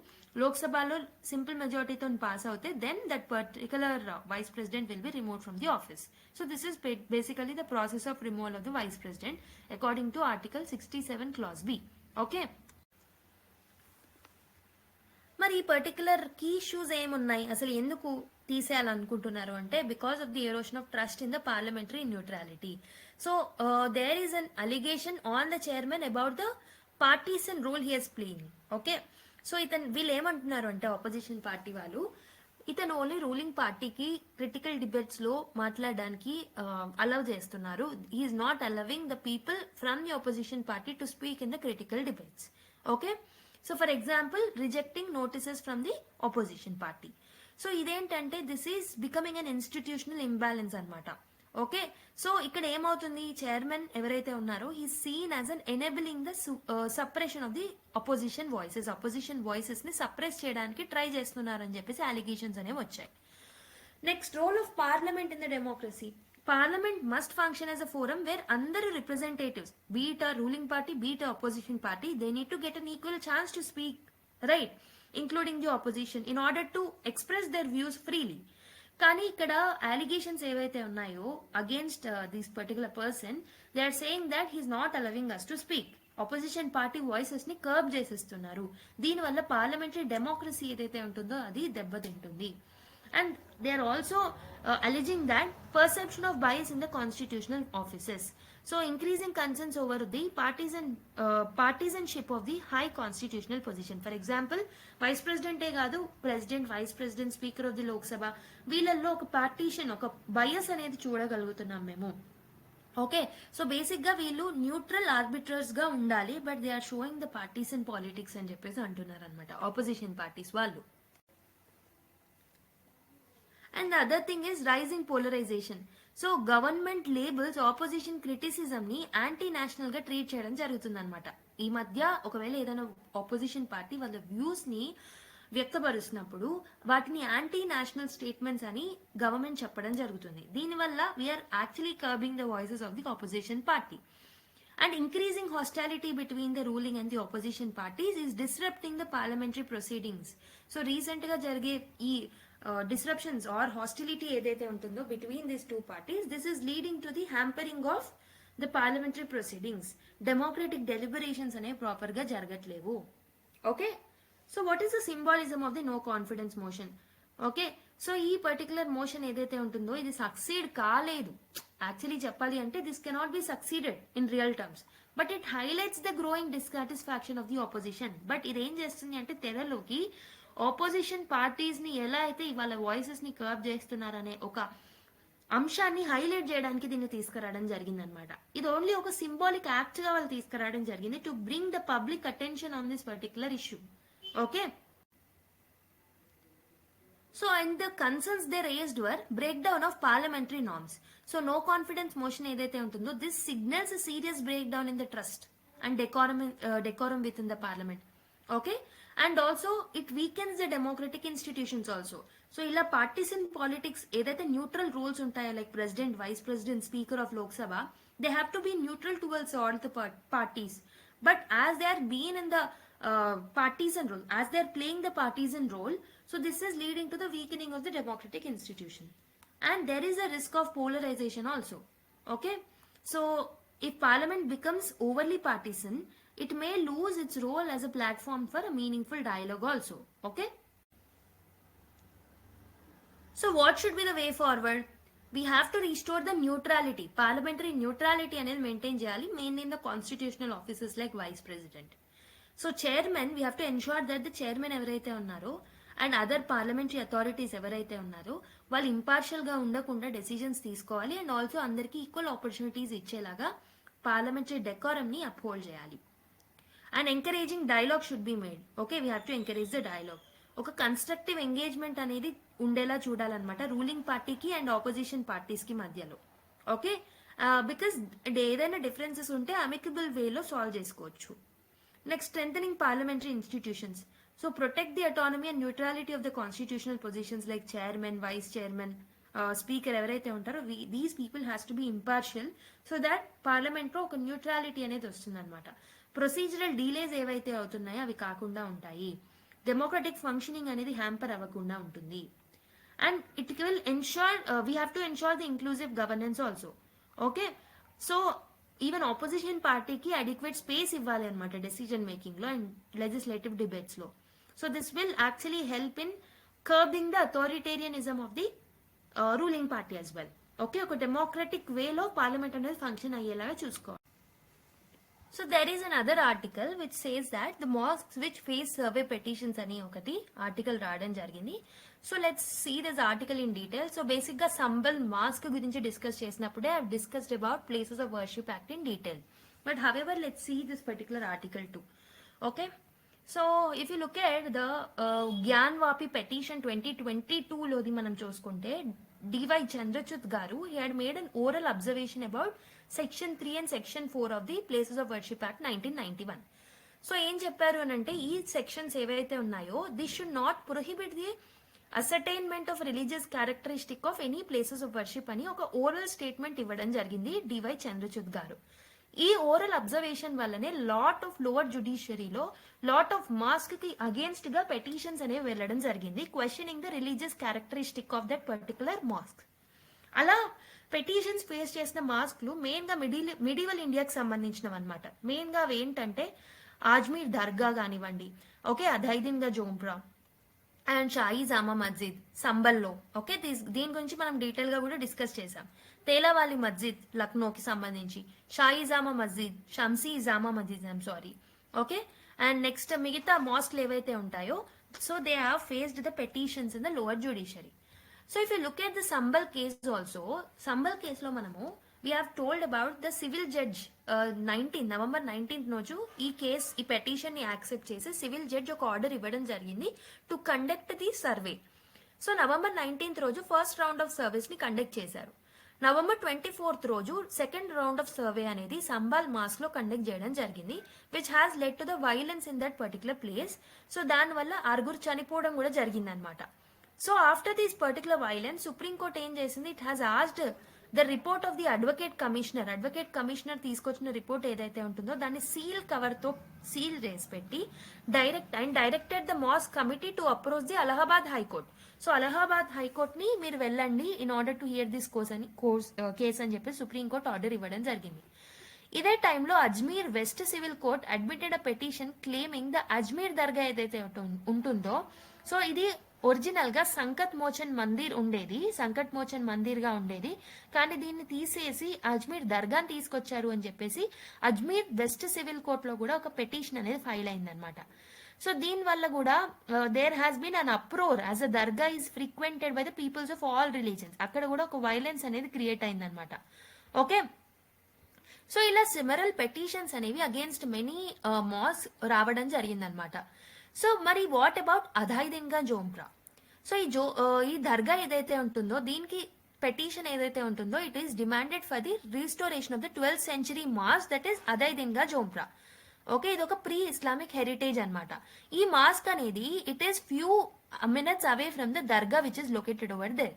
లోక్సభలో సింపుల్ మెజారిటీతో పాస్ అవుతే then that particular vice president will be remove from the office. So this is basically the process of removal of the vice president according to article 67 clause B. Okay, మరి ఈ particular key issues ఏమున్నాయి, అసలు ఎందుకు తీసేయాలనుకుంటున్నారు అంటే because of the erosion of trust in the parliamentary neutrality. So there is an allegation on the chairman about the partisan role he has playing. Okay, so వీళ్ళు ఏమంటున్నారు అంటే ఆపోజిషన్ పార్టీ వాళ్ళు ఇతను ఓన్లీ రూలింగ్ పార్టీకి critical debates లో మాట్లాడడానికి allow చేస్తున్నారు. He is not allowing the people from the opposition party to speak in the critical debates. Okay, so for example rejecting notices from the opposition party. So ఇదేంటంటే this is becoming an institutional imbalance అనమాట. Okay, so ఇక్కడ ఏమవుతుంది, chairman ఎవరైతే ఉన్నారో he seen as an enabling the suppression of the opposition voices ని suppress చేయడానికి try చేస్తున్నారని చెప్పేసి అలిగేషన్స్ అనేవి వచ్చాయి. Next, role of parliament in the democracy. Parliament must function as a forum where అందరు representatives, be it a ruling party, be it a opposition party, they need to get an equal chance to speak, right, including the opposition, in order to express their views freely. కానీ ఇక్కడ allegations ఏవైతే ఉన్నాయో against this particular person, they are saying that he is not allowing us to speak. Opposition party voices ని curb చేసేస్తున్నారు. దీనివల్ల parliamentary democracy ఏదైతే ఉంటుందో అది దెబ్బతింటుంది. And they are also alleging that perception of bias in the constitutional offices. So increasing concerns over the partisanship of the high constitutional position. For example vice ప్రెసిడెంటే కాదు, president, vice president, speaker of the Lok Sabha, వీళ్ళల్లో ఒక partition, ఒక bias అనేది చూడగలుగుతున్నాం మేము. Okay, so basic గా వీళ్ళు న్యూట్రల్ ఆర్బిట్రర్స్ గా ఉండాలి, but they are showing the parties in politics అని చెప్పేసి అంటున్నారు అనమాట ఆపోజిషన్ పార్టీస్ వాళ్ళు. And the other thing is rising polarisation. So government labels opposition criticism ని యాంటీ నేషనల్ గా ట్రీట్ చేయడం జరుగుతుంది అనమాట. ఈ మధ్య ఒకవేళ ఏదైనా ఆపోజిషన్ పార్టీ వాళ్ళ వ్యూస్ ని వ్యక్తపరుస్తున్నప్పుడు వాటిని యాంటీ నేషనల్ స్టేట్మెంట్స్ అని గవర్నమెంట్ చెప్పడం జరుగుతుంది. దీనివల్ల we are actually curbing the voices of the opposition party. And increasing hostility between the ruling and the opposition parties is disrupting the parliamentary proceedings. So recent ga jarige ee disruptions or hostility edaithe untundo between these two parties, this is leading to the hampering of the parliamentary proceedings. Democratic deliberations ane proper ga jaragatlevu. Okay, so what is the symbolism of the no confidence motion? Okay, so ఈ particular motion ఏదైతే ఉంటుందో ఇది succeed కాలేదు. Actually చెప్పాలి అంటే this cannot be succeeded in real terms, but it highlights the growing dissatisfaction of the opposition. But ఇదేం చేస్తుంది అంటే తెరలోకి ఆపోజిషన్ పార్టీస్ ని ఎలా అయితే ఇవాళ వాయిసెస్ ని కర్బ్ చేస్తున్నారనే ఒక అంశాన్ని హైలైట్ చేయడానికి దీన్ని తీసుకురావడం జరిగింది అనమాట. ఇది ఓన్లీ ఒక సింబాలిక్ యాక్ట్ గా వాళ్ళు తీసుకురావడం జరిగింది to bring the public attention on this particular issue. Okay, so and the concerns they raised were breakdown of parliamentary norms. So no confidence motion edaithe untundo, this signals a serious breakdown in the trust and decorum within the parliament. Okay, and also it weakens the democratic institutions also. So illa partisan politics edaithe neutral rules untayo like president, vice president, speaker of lok sabha, they have to be neutral towards all the parties. But as they are being in the partisan role, as they are playing the partisan role, so this is leading to the weakening of the democratic institution, and there is a risk of polarization also. Okay, so if parliament becomes overly partisan, it may lose its role as a platform for a meaningful dialogue also. Okay, so what should be the way forward? We have to restore the neutrality, parliamentary neutrality అనేది maintain చేయాలి, mainly in the constitutional offices like vice president. So chairman, we have to ensure that the chairman ఎవరైతే ఉన్నారో and other parliamentary authorities ఎవరైతే ఉన్నారో వాళ్ళు impartial గా ఉండకుండా decisions తీసుకోవాలి, అండ్ ఆల్సో అందరికీ ఈక్వల్ ఆపర్చునిటీస్ ఇచ్చేలాగా పార్లమెంటరీ డెకోరం ని అప్హోల్డ్ చేయాలి. And encouraging dialogue should be made. Okay, we have to encourage the dialogue. ఒక కన్స్ట్రక్టివ్ ఎంగేజ్మెంట్ అనేది ఉండేలా చూడాలన్నమాట రూలింగ్ పార్టీకి అండ్ ఆపోజిషన్ పార్టీస్ కి మధ్యలో. ఓకే, బికాస్ ఏదైనా డిఫరెన్సెస్ ఉంటే అమికబుల్ వేలో సాల్వ్ చేసుకోవచ్చు. Next, strengthening parliamentary institutions. So protect the autonomy and neutrality of the constitutional positions like chairman, vice chairman, speaker ఎవరైతే ఉంటారో these people has to be impartial so that parliament లో ఒక neutrality అనేది వస్తుంది అనమాట. Procedural delays ఏవైతే అవుతున్నాయో అవి కాకుండా ఉంటాయి. డెమోక్రటిక్ ఫంక్షనింగ్ అనేది హ్యాంపర్ అవ్వకుండా ఉంటుంది. And it will ensure we have to ensure the inclusive governance also. Okay, so even opposition పార్టీకి అడిక్వేట్ స్పేస్ ఇవ్వాలి అనమాట డెసిజన్ మేకింగ్ లో అండ్ లెజిస్లేటివ్ డిబేట్స్ లో. So this will actually help in curbing the authoritarianism of the ruling party as well. Okay, ఒక democratic way లో parliament అనేది function అయ్యేలాగా చూసుకోవాలి. So there is another article which says that the mosques which face survey petitions అని ఒకటి article రావడం జరిగింది. So let's see this article in detail. So basic గా సంబల్ మాస్క్ గురించి డిస్కస్ చేసినప్పుడే I've discussed about places of worship act in detail. But however, let's see this particular article too. Okay, so if you look at the Gyanvapi petition 2022 లోది మనం చూసుకుంటే D Y Chandrachud garu he had made an oral observation about section 3 and section 4 of the places of worship act 1991. So ఏం చెప్పారు అని అంటే ఈ sections ఏవైతే ఉన్నాయో this should not prohibit the ascertainment of religious characteristic of any places of worship అని ఒక oral statement ఇవ్వడం జరిగింది డివై చంద్రచూడ్ గారు. ఈ ఓరల్ అబ్జర్వేషన్ వల్లనే లాట్ ఆఫ్ లోవర్ జ్యుడిషియరీలో లాట్ ఆఫ్ మాస్క్ కి అగేన్స్ట్ గా పెటిషన్స్ అనేవి వెళ్ళడం జరిగింది questioning the religious characteristic of that particular mosque. అలా పెటిషన్స్ ఫేస్ చేసిన మాస్క్లు మెయిన్ గా మిడివల్ ఇండియాకి సంబంధించినవి అనమాట. మెయిన్ గా అవి ఏంటంటే ఆజ్మీర్ దర్గా కానివ్వండి, ఓకే, అధైదిన్ గా జోంప్రా, అండ్ షాయి జామా మస్జిద్ సంబల్లో. ఓకే, దీని గురించి మనం డీటెయిల్ గా కూడా డిస్కస్ చేసాం. తేలావాలి మస్జిద్ లక్నోకి సంబంధించి, Shahi Jama Masjid, Shamsi Jama Masjid, I'm sorry. Okay, and next మిగతా మాస్క్లు ఏవైతే ఉంటాయో, so they have faced the petitions in the lower judiciary. So if you look at the Sambhal case also, Sambhal కేసులో మనము we have told about the civil judge November 19 రోజు ఈ petition ని accept చేసి సివిల్ జడ్జ్ ఒక ఆర్డర్ ఇవ్వడం జరిగింది to conduct the survey. So November 19 రోజు ఫస్ట్ రౌండ్ ఆఫ్ సర్వీస్ ని కండక్ట్ చేశారు. నవంబర్ 24 రోజు సెకండ్ రౌండ్ ఆఫ్ సర్వే అనేది సంబాల్ మాస్ లో కండక్ట్ చేయడం జరిగింది, which has led to the violence in that particular place. So దానివల్ల 6 చనిపోవడం కూడా జరిగిందనమాట. So after this particular violence supreme కోర్ట్ ఏం చేసింది, it has asked the report of the advocate commissioner తీసుకొచ్చిన రిపోర్ట్ ఏదైతే ఉంటుందో దాన్ని సీల్ కవర్ తో సీల్ చేసి పెట్టి directed the mask committee to approach the Allahabad high court. So Allahabad high court ని మీరు వెళ్ళండి in order to hear this case అని చెప్పి సుప్రీం కోర్ట్ ఆర్డర్ ఇవ్వడం జరిగింది. ఇదే టైంలో Ajmer west civil court admitted a petition claiming the Ajmer Dargah ఏదైతే ఉంటుందో, సో ఇది ఒరిజినల్ గా సంకట్ మోచన్ మందిర్ గా ఉండేది, కానీ దీన్ని తీసేసి అజ్మీర్ దర్గాని తీసుకొచ్చారు అని చెప్పేసి అజ్మీర్ వెస్ట్ సివిల్ కోర్ట్ లో కూడా ఒక పెటిషన్ అనేది ఫైల్ అయిందనమాట. సో దీని వల్ల కూడా there has been an uproar as a dargah is frequented by the peoples of all religions. అక్కడ కూడా ఒక వైలెన్స్ అనేది క్రియేట్ అయిందనమాట. ఓకే, సో ఇలా సిమిలర్ పెటిషన్స్ అనేవి అగేన్స్ట్ మెనీ మాస్ రావడం జరిగిందనమాట. సో మరి what about Adhai Din Ka Jhonpra? So ఈ దర్గా ఏదైతే ఉంటుందో దీనికి పెటిషన్ ఏదైతే ఉంటుందో it is demanded for the restoration of the 12th century mosque that is Adhai Din Ka Jhonpra. Okay, ఇది ఒక ప్రీ ఇస్లామిక్ హెరిటేజ్ అనమాట. ఈ మాస్క్ అనేది it is few minutes away from the dargah which is located over there.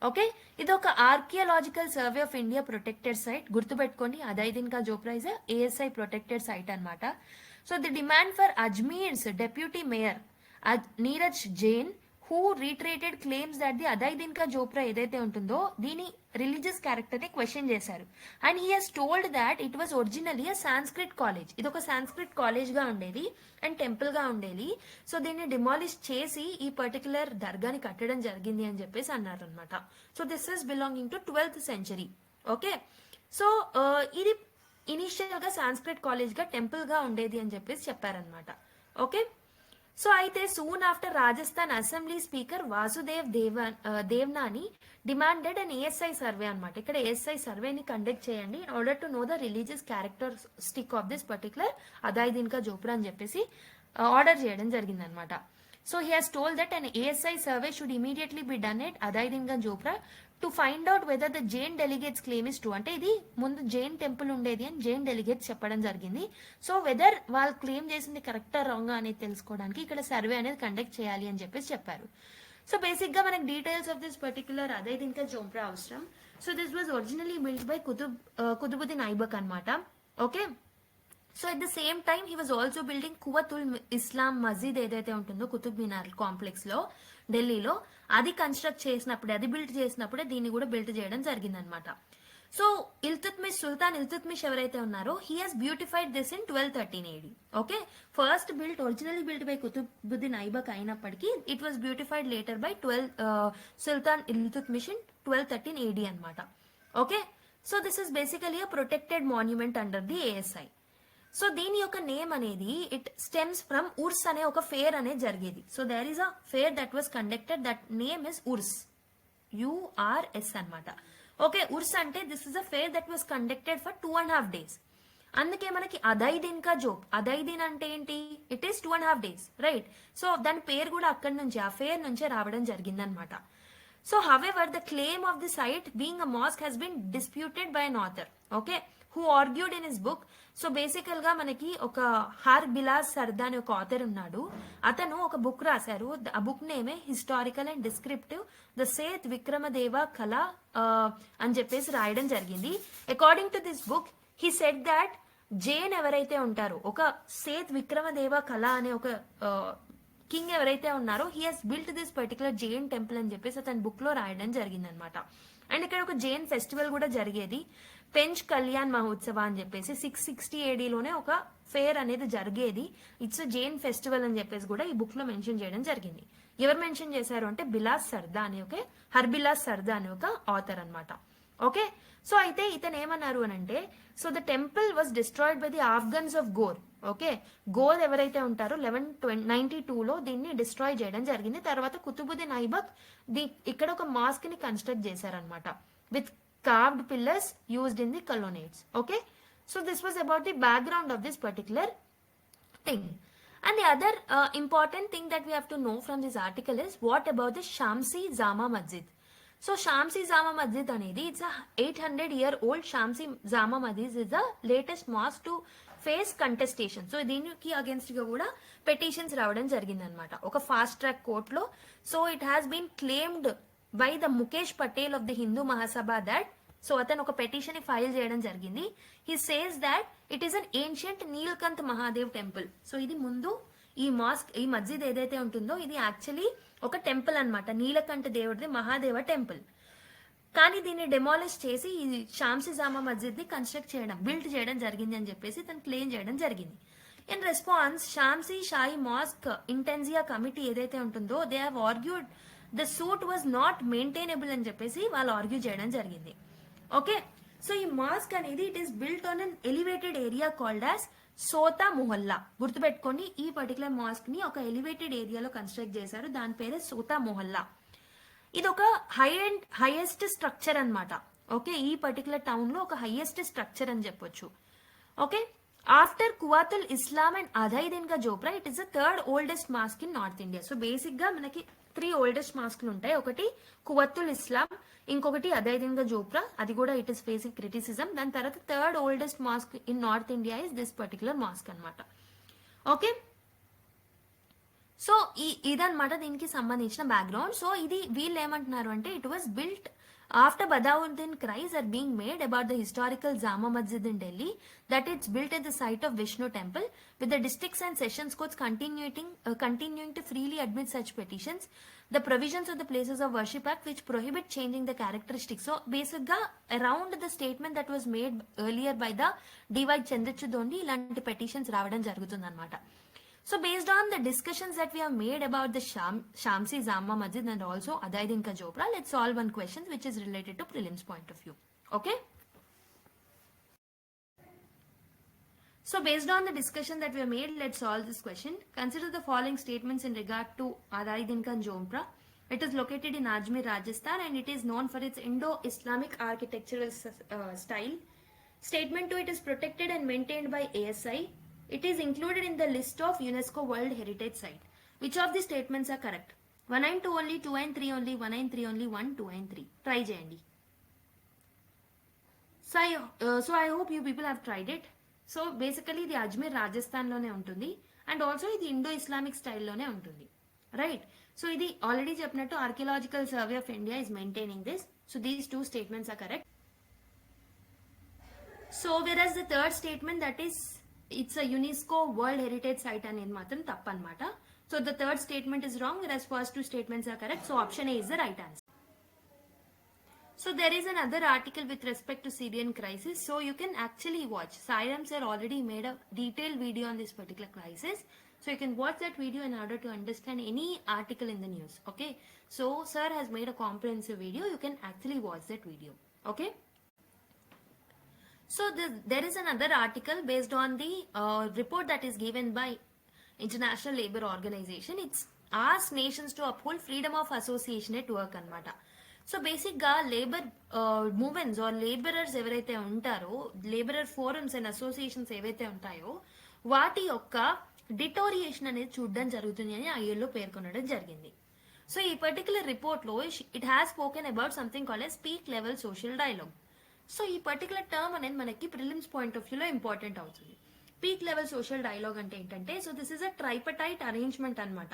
Okay, ఇది ఒక archaeological survey of India protected site. గుర్తుపెట్టుకోండి, Adhai Din Ka Jhonpra is ASI protected site అనమాట. So the demand for Ajmer's deputy mayor Neeraj Jain who reiterated claims that the Adhai Din Ka Jhonpra ఏదైతే ఉంటుందో దీని religious character ని question చేశారు. And he has told that it was originally a Sanskrit college. ఇది ఒక Sanskrit college గా ఉండేది అండ్ టెంపుల్ గా ఉండేది. సో దీన్ని డిమాలిష్ చేసి ఈ పర్టికులర్ దర్గాని కట్టడం జరిగింది అని చెప్పేసి అన్నారు అనమాట. So this is belonging to 12th century. Okay, so ఇది ఇనిషియల్ గా సాంస్క్రిట్ కాలేజ్ గా టెంపుల్ గా ఉండేది అని చెప్పేసి చెప్పారనమాట. ఓకే, సో అయితే soon after Rajasthan assembly speaker Vasudev Devnani demanded and ASI survey అనమాట. ఇక్కడ ASI సర్వేని కండక్ట్ చేయండి in order to know the religious characteristic of this particular Adhai Din Ka Jhonpra అని చెప్పేసి ఆర్డర్ చేయడం జరిగిందనమాట. So he has told that and ASI survey should immediately be done at Adhai Din Ka Jhonpra to find out whether the Jain delegates claim is true. అంటే ఇది ముందు Jain temple ఉండేది అని Jain delegates చెప్పడం జరిగింది. సో వెదర్ వాళ్ళు క్లెయిమ్ చేసింది కరెక్టా రాంగా అనేది తెలుసుకోవడానికి ఇక్కడ సర్వే అనేది కండక్ట్ చేయాలి అని చెప్పేసి చెప్పారు. సో బేసిక్ గా మనకి details of this particular Adhai Din Ka Jhonpra అవసరం. So this was originally built by Qutbuddin Aibak అనమాట. Okay, so at the same time he was also building Quwwat ul Islam Masjid ఏదైతే ఉంటుందో కుతుబ్ మినార్ కాంప్లెక్స్ లో ఢిల్లీలో, అది బిల్డ్ చేసినప్పుడే దీన్ని కూడా బిల్డ్ చేయడం జరిగిందనమాట. సో సుల్తాన్ ఇల్తుత్మిష్ ఎవరైతే ఉన్నారో he has beautified this in 1213 AD. Okay, first originally built by Qutbuddin Aibak అయినప్పటికీ it was beautified later by Sultan Iltutmish in 1213 AD అనమాట. Okay, so this is basically a protected monument under the ASI. So దీని యొక్క name అనేది it stems from Urs అనే ఒక fair అనేది జరిగేది. So there is a fair that was conducted, that name is Urs, URS అనమాట. Okay, Urs అంటే this is a fair that was conducted for 2.5 days. అందుకే మనకి అధాయిదిన్గా జోప్, అధాయిదిన్ అంటే ఏంటి, it is 2.5 days, right? So దాని పేరు కూడా అక్కడి నుంచి ఆ ఫేర్ నుంచే రావడం జరిగిందనమాట. So however the claim of the site being a mosque has been disputed by an author. Okay, who argued in his book. So బేసికల్ గా మనకి ఒక హర్ బిలాస్ సర్దా అని ఒక ఆథర్ ఉన్నాడు. అతను ఒక బుక్ రాశారు. ఆ బుక్ నేమే హిస్టారికల్ అండ్ డిస్క్రిప్టివ్ ద సేత్ విక్రమదేవ కళ అని చెప్పేసి రాయడం జరిగింది. According to this book he said that Jain ఎవరైతే ఉంటారో, ఒక సేత్ విక్రమదేవ కళ అనే ఒక కింగ్ ఎవరైతే ఉన్నారో he has built this particular Jain temple అని చెప్పేసి అతని బుక్ లో రాయడం జరిగింది అనమాట. అండ్ ఇక్కడ ఒక జైన్ ఫెస్టివల్ కూడా జరిగేది. పెంచ్ కళ్యాణ్ మహోత్సవ అని చెప్పేసి 660 ADలోనే ఒక ఫేర్ అనేది జరిగేది. ఇట్స్ జైన్ ఫెస్టివల్ అని చెప్పేసి కూడా ఈ బుక్ లో మెన్షన్ చేయడం జరిగింది. ఎవరు మెన్షన్ చేశారు అంటే బిలాస్ సర్దా అని ఒక హర్బిలాస్ సర్దా అని ఒక ఆథర్ అన్నమాట. ఓకే, సో అయితే ఇతను ఏమన్నారు అని అంటే, so the temple was destroyed by the Afghans of Ghor. Okay, Ghor ఎవరైతే ఉంటారో 1192లో దీన్ని డిస్ట్రాయ్ చేయడం జరిగింది. తర్వాత కుతుబుద్దీన్ ఐబక్ ఇక్కడ ఒక మాస్క్ ని కన్స్ట్రక్ట్ చేశారనమాట with carved pillars used in the colonnades. Okay, so this was about the background of this particular thing. And the other important thing that we have to know from this article is what about the Shamsi Jama Masjid. So Shamsi Jama Masjid anedi, it's a 800-year-old Shamsi Jama Masjid is the latest mosque to face contestation. So దీనికి against గా కూడా petitions రావడం జరిగింది అనమాట ఒక fast track కోర్టులో. So it has been claimed by the Mukesh Patel of the Hindu Mahasabha that, so అతను ఒక పెటిషన్ ఫైల్ చేయడం జరిగింది. He says that it is an ancient Neelkanth Mahadev temple. So ఇది ముందు ఈ మాస్క్ ఈ మస్జిద్ ఏదైతే ఉంటుందో ఇది యాక్చువల్లీ ఒక టెంపుల్ అనమాట, నీలకంఠ దేవుడిది మహాదేవ టెంపుల్. కానీ దీన్ని డెమాలిష్ చేసి ఈ షామ్సి జామా మస్జిద్ ని కన్స్ట్రక్ట్ చేయడం బిల్డ్ చేయడం జరిగింది అని చెప్పేసి తను క్లెయిమ్ చేయడం జరిగింది. In response Shamsi Shahi mosque Intezamia committee ఏదైతే ఉంటుందో they have argued the suit was not maintainable అని చెప్పేసి వాళ్ళు ఆర్గ్యూ చేయడం జరిగింది. ఓకే, సో ఈ మాస్క్ అనేది it is built on an elevated area called as Sota Mohalla. గుర్తుపెట్టుకోండి, ఈ పర్టికులర్ మాస్క్ ని ఒక ఎలివేటెడ్ ఏరియాలో కన్స్ట్రక్ట్ చేశారు, దాని పేరే సోతా మొహల్లా. ఇది ఒక హైయెస్ట్ స్ట్రక్చర్ అన్నమాట. ఓకే, ఈ పర్టికులర్ టౌన్ లో ఒక హైయెస్ట్ స్ట్రక్చర్ అని చెప్పొచ్చు. Okay, after Quwwat ul Islam and Adhai Din Ka Jhonpra it is the third oldest mosque in north India. So basic గా మనకి 3 ఓల్డెస్ట్ మాస్క్లు ఉంటాయి. ఒకటి కువత్తుల్ ఇస్లాం, ఇంకొకటి అదైదిన్ కా జోప్రా, అది కూడా ఇట్ ఇస్ ఫేసింగ్ క్రిటిసిజం. దాని తర్వాత third oldest mosque in north India is this particular mosque అనమాట. ఓకే, సో ఇదన్నమాట దీనికి సంబంధించిన బ్యాక్గ్రౌండ్. సో ఇది వీళ్ళు ఏమంటున్నారు అంటే it was built after Badauddin cries are being made about the historical Jama Masjid in Delhi that it's built at the site of Vishnu temple with the districts and sessions courts continuing to freely admit such petitions, the provisions of the Places of Worship Act which prohibit changing the characteristics. So basically around the statement that was made earlier by the D.Y. Chandrachud only ఇలాంటి petitions రావడం జరుగుతుంది అన్నమాట. So based on the discussions that we have made about the Shamsi Jama Masjid and also Adaiddin Ka Jopra, let's solve one question which is related to prelims point of view. Okay. So based on the discussion that we have made, let's solve this question. Consider the following statements in regard to Adaiddin Ka Jopra. It is located in Ajmer, Rajasthan and it is known for its Indo-Islamic architectural style. Statement 2, it is protected and maintained by ASI. It is included in the list of UNESCO World Heritage Site. Which of these statements are correct? 1 and 2 only, 2 and 3 only, 1 and 3 only, 1, 2 and 3. Try cheyandi. So I hope you people have tried it. So basically the Ajmer Rajasthan lone untundi and also ఇది Indo-Islamic style lone untundi. Right? So ఇది already చెప్పినట్టు Archaeological Survey of India is maintaining this. So these two statements are correct. So whereas the third statement that is it's a UNESCO World Heritage Site అనేది మాత్రం తప్పు అన్నమాట. So the third statement is wrong whereas first two statements are correct. So option A is the right answer. So there is another article with respect to Syrian crisis. So you can actually watch. Sairam sir already made a detailed video on this particular crisis. So you can watch that video in order to understand any article in the news. Okay. So sir has made a comprehensive video. You can actually watch that video. Okay. So there is another article based on the report that is given by International Labour Organization. It's asks nations to uphold freedom of association at work అన్నమాట. So బేసిక్గా labour moments are labourers ఎవరైతే ఉంటారో labourer forums and associations ఏవైతే ఉంటాయో వాటి యొక్క deterioration అనేది చూడడం జరుగుతుంది అని ఐఎల్ఓ పేర్కొనడం జరిగింది. సో ఈ పర్టికులర్ రిపోర్ట్లో it has spoken about something called as peak level social dialogue. So ఈ పర్టికులర్ టర్మ్ అనేది మనకి ప్రిలిమ్స్ పాయింట్ ఆఫ్ వ్యూలో ఇంపార్టెంట్ అవుతుంది. పీక్ లెవెల్ సోషల్ డైలాగ్ అంటే ఏంటంటే so this is a tripartite arrangement అనమాట.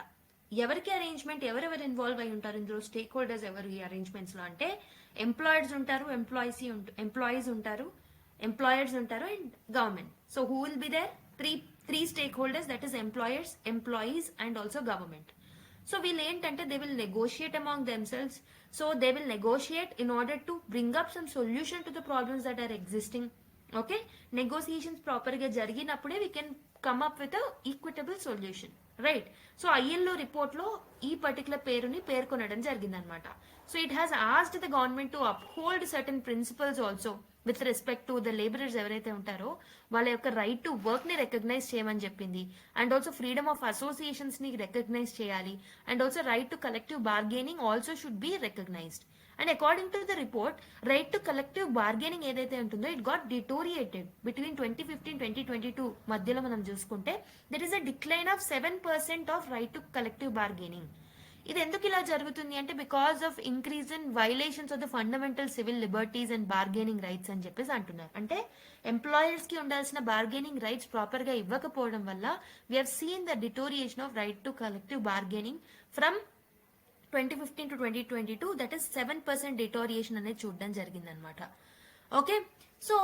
ఎవరికి అరేంజ్మెంట్, ఎవరెవరు ఇన్వాల్వ్ అయి ఉంటారు ఇందులో, స్టేక్ హోల్డర్స్ ఎవరు ఈ అరేంజ్మెంట్స్ లో అంటే ఎంప్లాయర్స్ ఉంటారు, ఎంప్లాయీస్ ఉంటారు, ఎంప్లాయర్స్ ఉంటారు and government. So who will be there? Three stakeholders, that is employers, employees and also government. So వీళ్ళు ఏంటంటే they will negotiate among themselves. So they will negotiate in order to bring up some solution to the problems that are existing. Okay, negotiations proper గా జరిగినప్పుడే we can come up with a equitable solution, right? So ILO report లో ఈ particular పేరుని పేర్కొనడం జరిగిందనమాట. So it has asked the government to uphold certain principles also with respect to the labourers ఎవరైతే ఉంటారో వాళ్ళ యొక్క రైట్ టు వర్క్ ని రికగ్నైజ్ చేయమని చెప్పింది. And also freedom of associations ని రికగ్నైజ్ చేయాలి. And also right to collective bargaining also should be recognised. And according to the report, right to collective bargaining ఏదైతే ఉంటుందో ఇట్ గాట్ డిటోరియేటెడ్ బిట్వీన్ 2015-2022 మధ్యలో మనం చూసుకుంటే that is a decline of 7% of right to collective bargaining. ఇది ఎందుకు ఇలా జరుగుతుంది అంటే because of increase in violations of the fundamental civil liberties and bargaining rights అని చెప్పేసి అంటున్నారు. అంటే ఎంప్లాయర్స్ కి ఉండాల్సిన బార్గెనింగ్ రైట్స్ ప్రాపర్ గా ఇవ్వకపోవడం వల్ల we have seen the deterioration of right to collective bargaining from 2015 to 2022, that is 7% deterioration అనేది చూడడం జరిగిందనమాట. Okay, so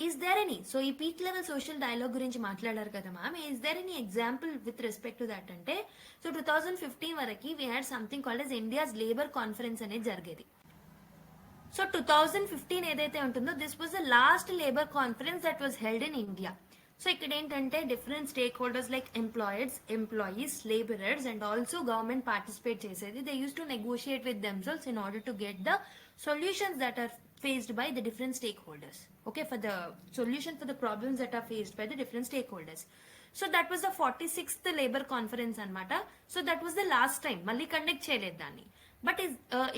is there any, so ఈ పీక్ లెవెల్ సోషల్ డైలాగ్ గురించి మాట్లాడారు కదా ma'am, is there any example with respect to that అంటే, so 2015 వరకు we had something called as India's labour conference అనేది జరిగేది. సో 2015 ఏదైతే ఉంటుందో this was the last labour conference that was held in India. So ఇక్కడ ఏంటంటే different stakeholders like employees, labourers and also government participate చేసేది. They use to negotiate with themselves in order to get the solutions that are faced by the different stakeholders. Okay, for the solution for the problems that are faced by the different stakeholders. So that was the 46th labor conference anamata. So that was the last time malli conduct cheyaledu danni. But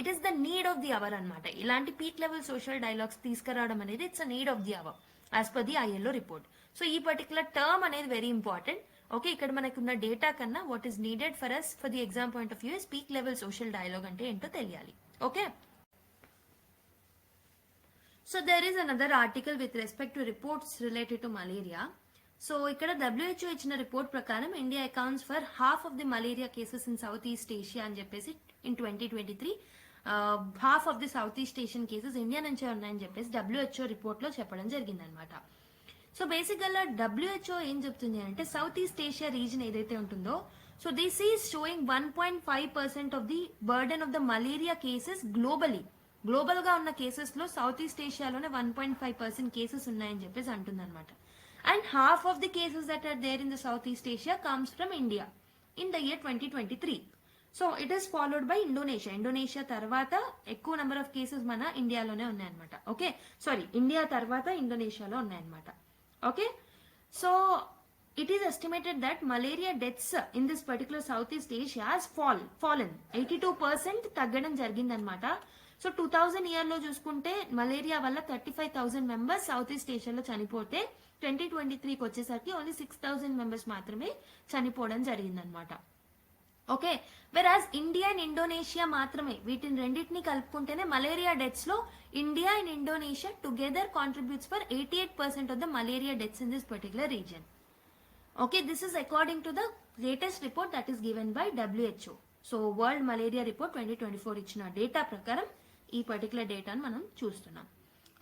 it is the need of the hour anamata. Ilanti peak level social dialogues తీసుకురావడం అనేది it's a need of the hour as per the ILO report. So ఈ particular term అనేది very important. Okay, ఇక్కడ మనకున్న data కన్నా what is needed for us for the exam point of view is peak level social dialogue అంటే ఏంటో తెలియాలి. Okay, so there is another article with respect to reports related to malaria. So ఇక్కడ WHO ఇచ్చిన report ప్రకారం India accounts for half of the malaria cases in south east Asia అని చెప్పేసి in 2023 half of the south east Asian cases India నుంచే ఉన్నాయని చెప్పేసి WHO report లో చెప్పడం జరిగిందనమాట. సో బేసిక్గా WHO ఏం చెప్తుంది అంటే సౌత్ ఈస్ట్ ఏషియా రీజన్ ఏదైతే ఉంటుందో, so this is showing 1.5% of the burden of the malaria cases globally. Global గా ఉన్న కేసెస్ లో సౌత్ ఈస్ట్ ఏషియాలోనే 1.5% కేసెస్ ఉన్నాయని చెప్పేసి అంటుంది అనమాట. And half of the cases that are there in the south east Asia comes from India in the year 2023. So it is followed by Indonesia. Indonesia తర్వాత ఎక్కువ number of cases మన ఇండియాలోనే ఉన్నాయన్నమాట. Okay, sorry, India తర్వాత ఇండోనేషియాలో ఉన్నాయన్నమాట. Okay, so it is estimated that malaria deaths in this particular Southeast Asia has fallen 82% తగ్గడం జరిగిందనమాట. సో 2000 ఇయర్ లో చూసుకుంటే మలేరియా వల్ల 35,000 మెంబర్స్ సౌత్ ఈస్ట్ ఏషియాలో చనిపోతే 2023కి వచ్చేసరికి ఓన్లీ 6,000 మెంబర్స్ మాత్రమే చనిపోవడం జరిగిందనమాట. ఓకే, వెరాజ్ ఇండియా అండ్ ఇండోనేషియా మాత్రమే, వీటిని రెండింటిని కలుపుకుంటేనే మలేరియా డెత్స్ లో India and Indonesia together contributes for 88% of the malaria deaths in this particular reason. Okay, this is according to the latest report that is given by WHO. So World Malaria Report 2024 ఇచ్చిన data ప్రకారం ఈ particular డేటాను మనం చూస్తున్నాం.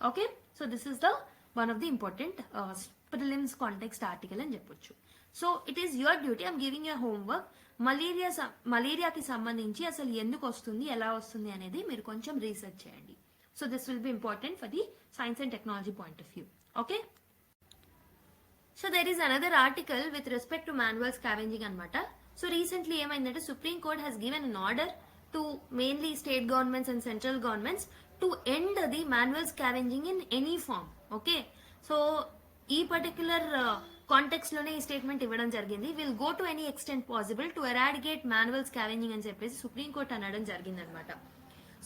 Okay, so this is the one of the important prelims context article అని చెప్పొచ్చు. So it is your duty, I'm giving you homework. మలేరియాకి సంబంధించి అసలు ఎందుకు వస్తుంది, ఎలా వస్తుంది అనేది మీరు కొంచెం రీసెర్చ్ చేయండి. So this will be important for the science and technology point of view. Okay, so there is another article with respect to manual scavenging అనమాట. సో రీసెంట్లీ ఏమైందంటే supreme court has given an order to mainly state governments and central governments to end the manual scavenging in any form. Okay, so ఈ particular context లోనే ఈ statement ఇవ్వడం జరిగింది. Will go to any extent possible to eradicate manual scavenging అని చెప్పేసి supreme court అనడం జరిగింది అనమాట.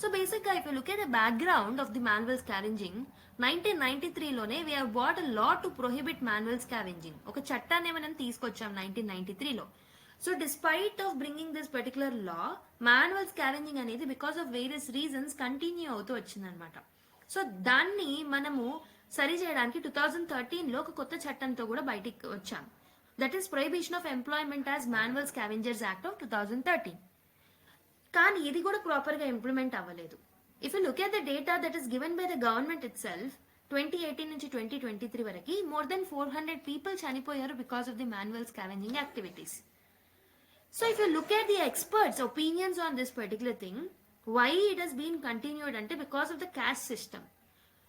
సో బేసిక్గా if you look at the background of the manual scavenging, 1993లోనే we have bought a law to prohibit manual scavenging. ఒక చట్టాన్ని మనం తీసుకొచ్చాం 1993లో. So despite of bringing this particular law, manual scavenging అనేది because of various reasons continue అవుతూ వచ్చిందనమాట. So దాన్ని మనము సరి చేయడానికి 2013లో ఒక కొత్త చట్టంతో కూడా బయటికి వచ్చాం. That is prohibition of employment as manual scavengers act of 2013. కానీ ఇది కూడా ప్రాపర్ గా ఇంప్లిమెంట్ అవ్వలేదు. If you look at the data that is given by the government it self, 2018 నుంచి 2023 వరకు మోర్ దెన్ 400 పీపుల్ చనిపోయారు because of the manual scavenging activities. So if you look at the experts opinions on this particular thing, Why it has been continued ante because of the caste system.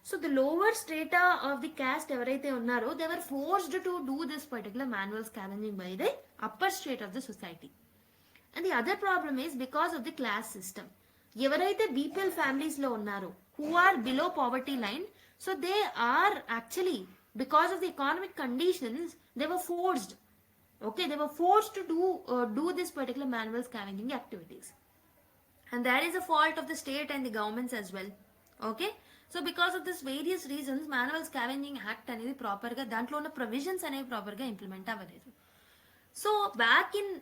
So the lower strata of the caste ఎవరైతే ఉన్నారో they were forced to do this particular manual scavenging by the upper strata of the society. And the other problem is because of the class system. ఎవరైతే BPL families లో ఉన్నారో who are below poverty line, so they are actually, because of the economic conditions, they were forced, okay, they were forced to do this particular manual scavenging activities. And that is a fault of the state and the governments as well. Okay, so because of this various reasons manual scavenging act అనేది proper గా దాంట్లో ఉన్న provisions అనేవి proper గా implement అవ్వలేదు. So back in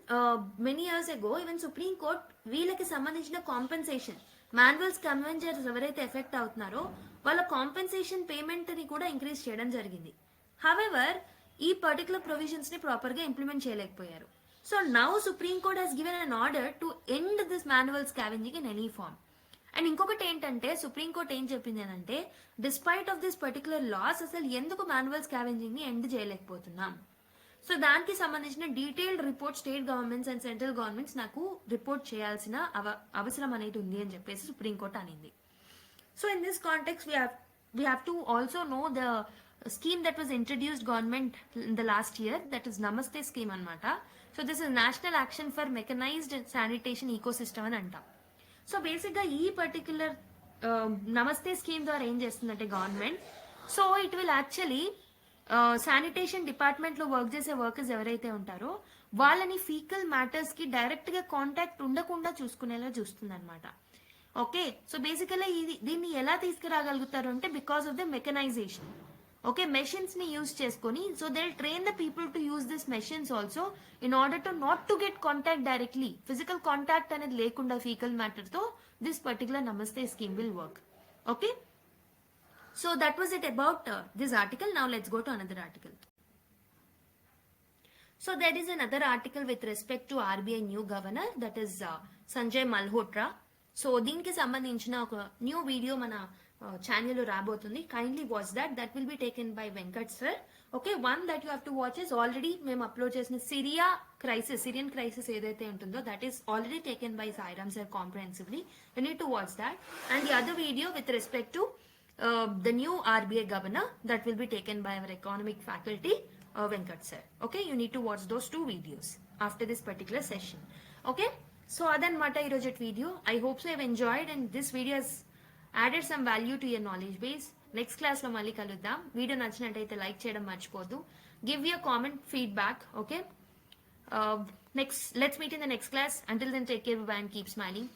many years ago even supreme court వీళ్ళకి సంబంధించిన compensation, manual scavengers ఎవరైతే ఎఫెక్ట్ అవుతున్నారో వాళ్ళ కాంపెన్సేషన్ పేమెంట్ ని కూడా ఇంక్రీజ్ చేయడం జరిగింది. హవెవర్ ఈ పర్టికులర్ ప్రొవిజన్స్ ని ప్రాపర్ గా ఇంప్లిమెంట్ చేయలేకపోయారు. So now supreme court has given an order to end this manual scavenging in any form. And ఇంకొకటి ఏంటంటే సుప్రీం కోర్ట్ ఏం చెప్పింది అంటే despite of this particular laws అసలు ఎందుకు మాన్యువల్ స్కావెంజింగ్ ని ఎండ్ చేయలేకపోతున్నాం. సో దానికి సంబంధించిన detailed report state governments and central governments నాకు రిపోర్ట్ చేయాల్సిన అవసరం అనేది ఉంది అని చెప్పేసి సుప్రీంకోర్టు అనింది. So in this context we have to also know the scheme that was introduced government in the last year, that is Namaste scheme anamata. So this is National Action for Mechanized Sanitation Ecosystem అని అంటాం. So బేసిక్గా ఈ particular నమస్తే scheme ద్వారా ఏం చేస్తుందంటే government, so it will actually sanitation department లో work చేసే వర్కర్స్ ఎవరైతే ఉంటారో వాళ్ళని ఫీకల్ మ్యాటర్స్ కి డైరెక్ట్ గా కాంటాక్ట్ ఉండకుండా చూసుకునేలా చూస్తుంది అనమాట. ఓకే, సో బేసికలీ దీన్ని ఎలా తీసుకురాగలుగుతారు అంటే because of the mechanisation. Okay, machines ని యూజ్ చేసుకొని, so they train the people to use this machines also in order to not to get contact directly, physical contact అనేది లేకుండా ఫీకల్ మ్యాటర్ తో this particular నమస్తే scheme will work. Okay, so that was it about this article. Now let's go to another article. So there is another article with respect to RBI new governor, that is Sanjay Malhotra. So దీనికి సంబంధించిన ఒక new video మన channel లో రాబోతుంది. Kindly watch that. That will be taken by Venkat sir. Okay, one that you have to watch is already మేము upload చేసిన Syrian crisis ఏదైతే ఉంటుందో that is already taken by Sairam sir comprehensively. You need to watch that. And the other video with respect to the new RBI governor, that will be taken by our economic faculty Venkat sir. Okay, you need to watch those two videos after this particular session. Okay, so adanmata ee roju video. I hope so you have enjoyed and this video has added some value to your knowledge base. Next class lo malli kaluddam. Video nachinataithe like cheyadam marchipodu. Give your comment feedback. Okay, let's meet in the next class. Until then, take care, bye and keep smiling.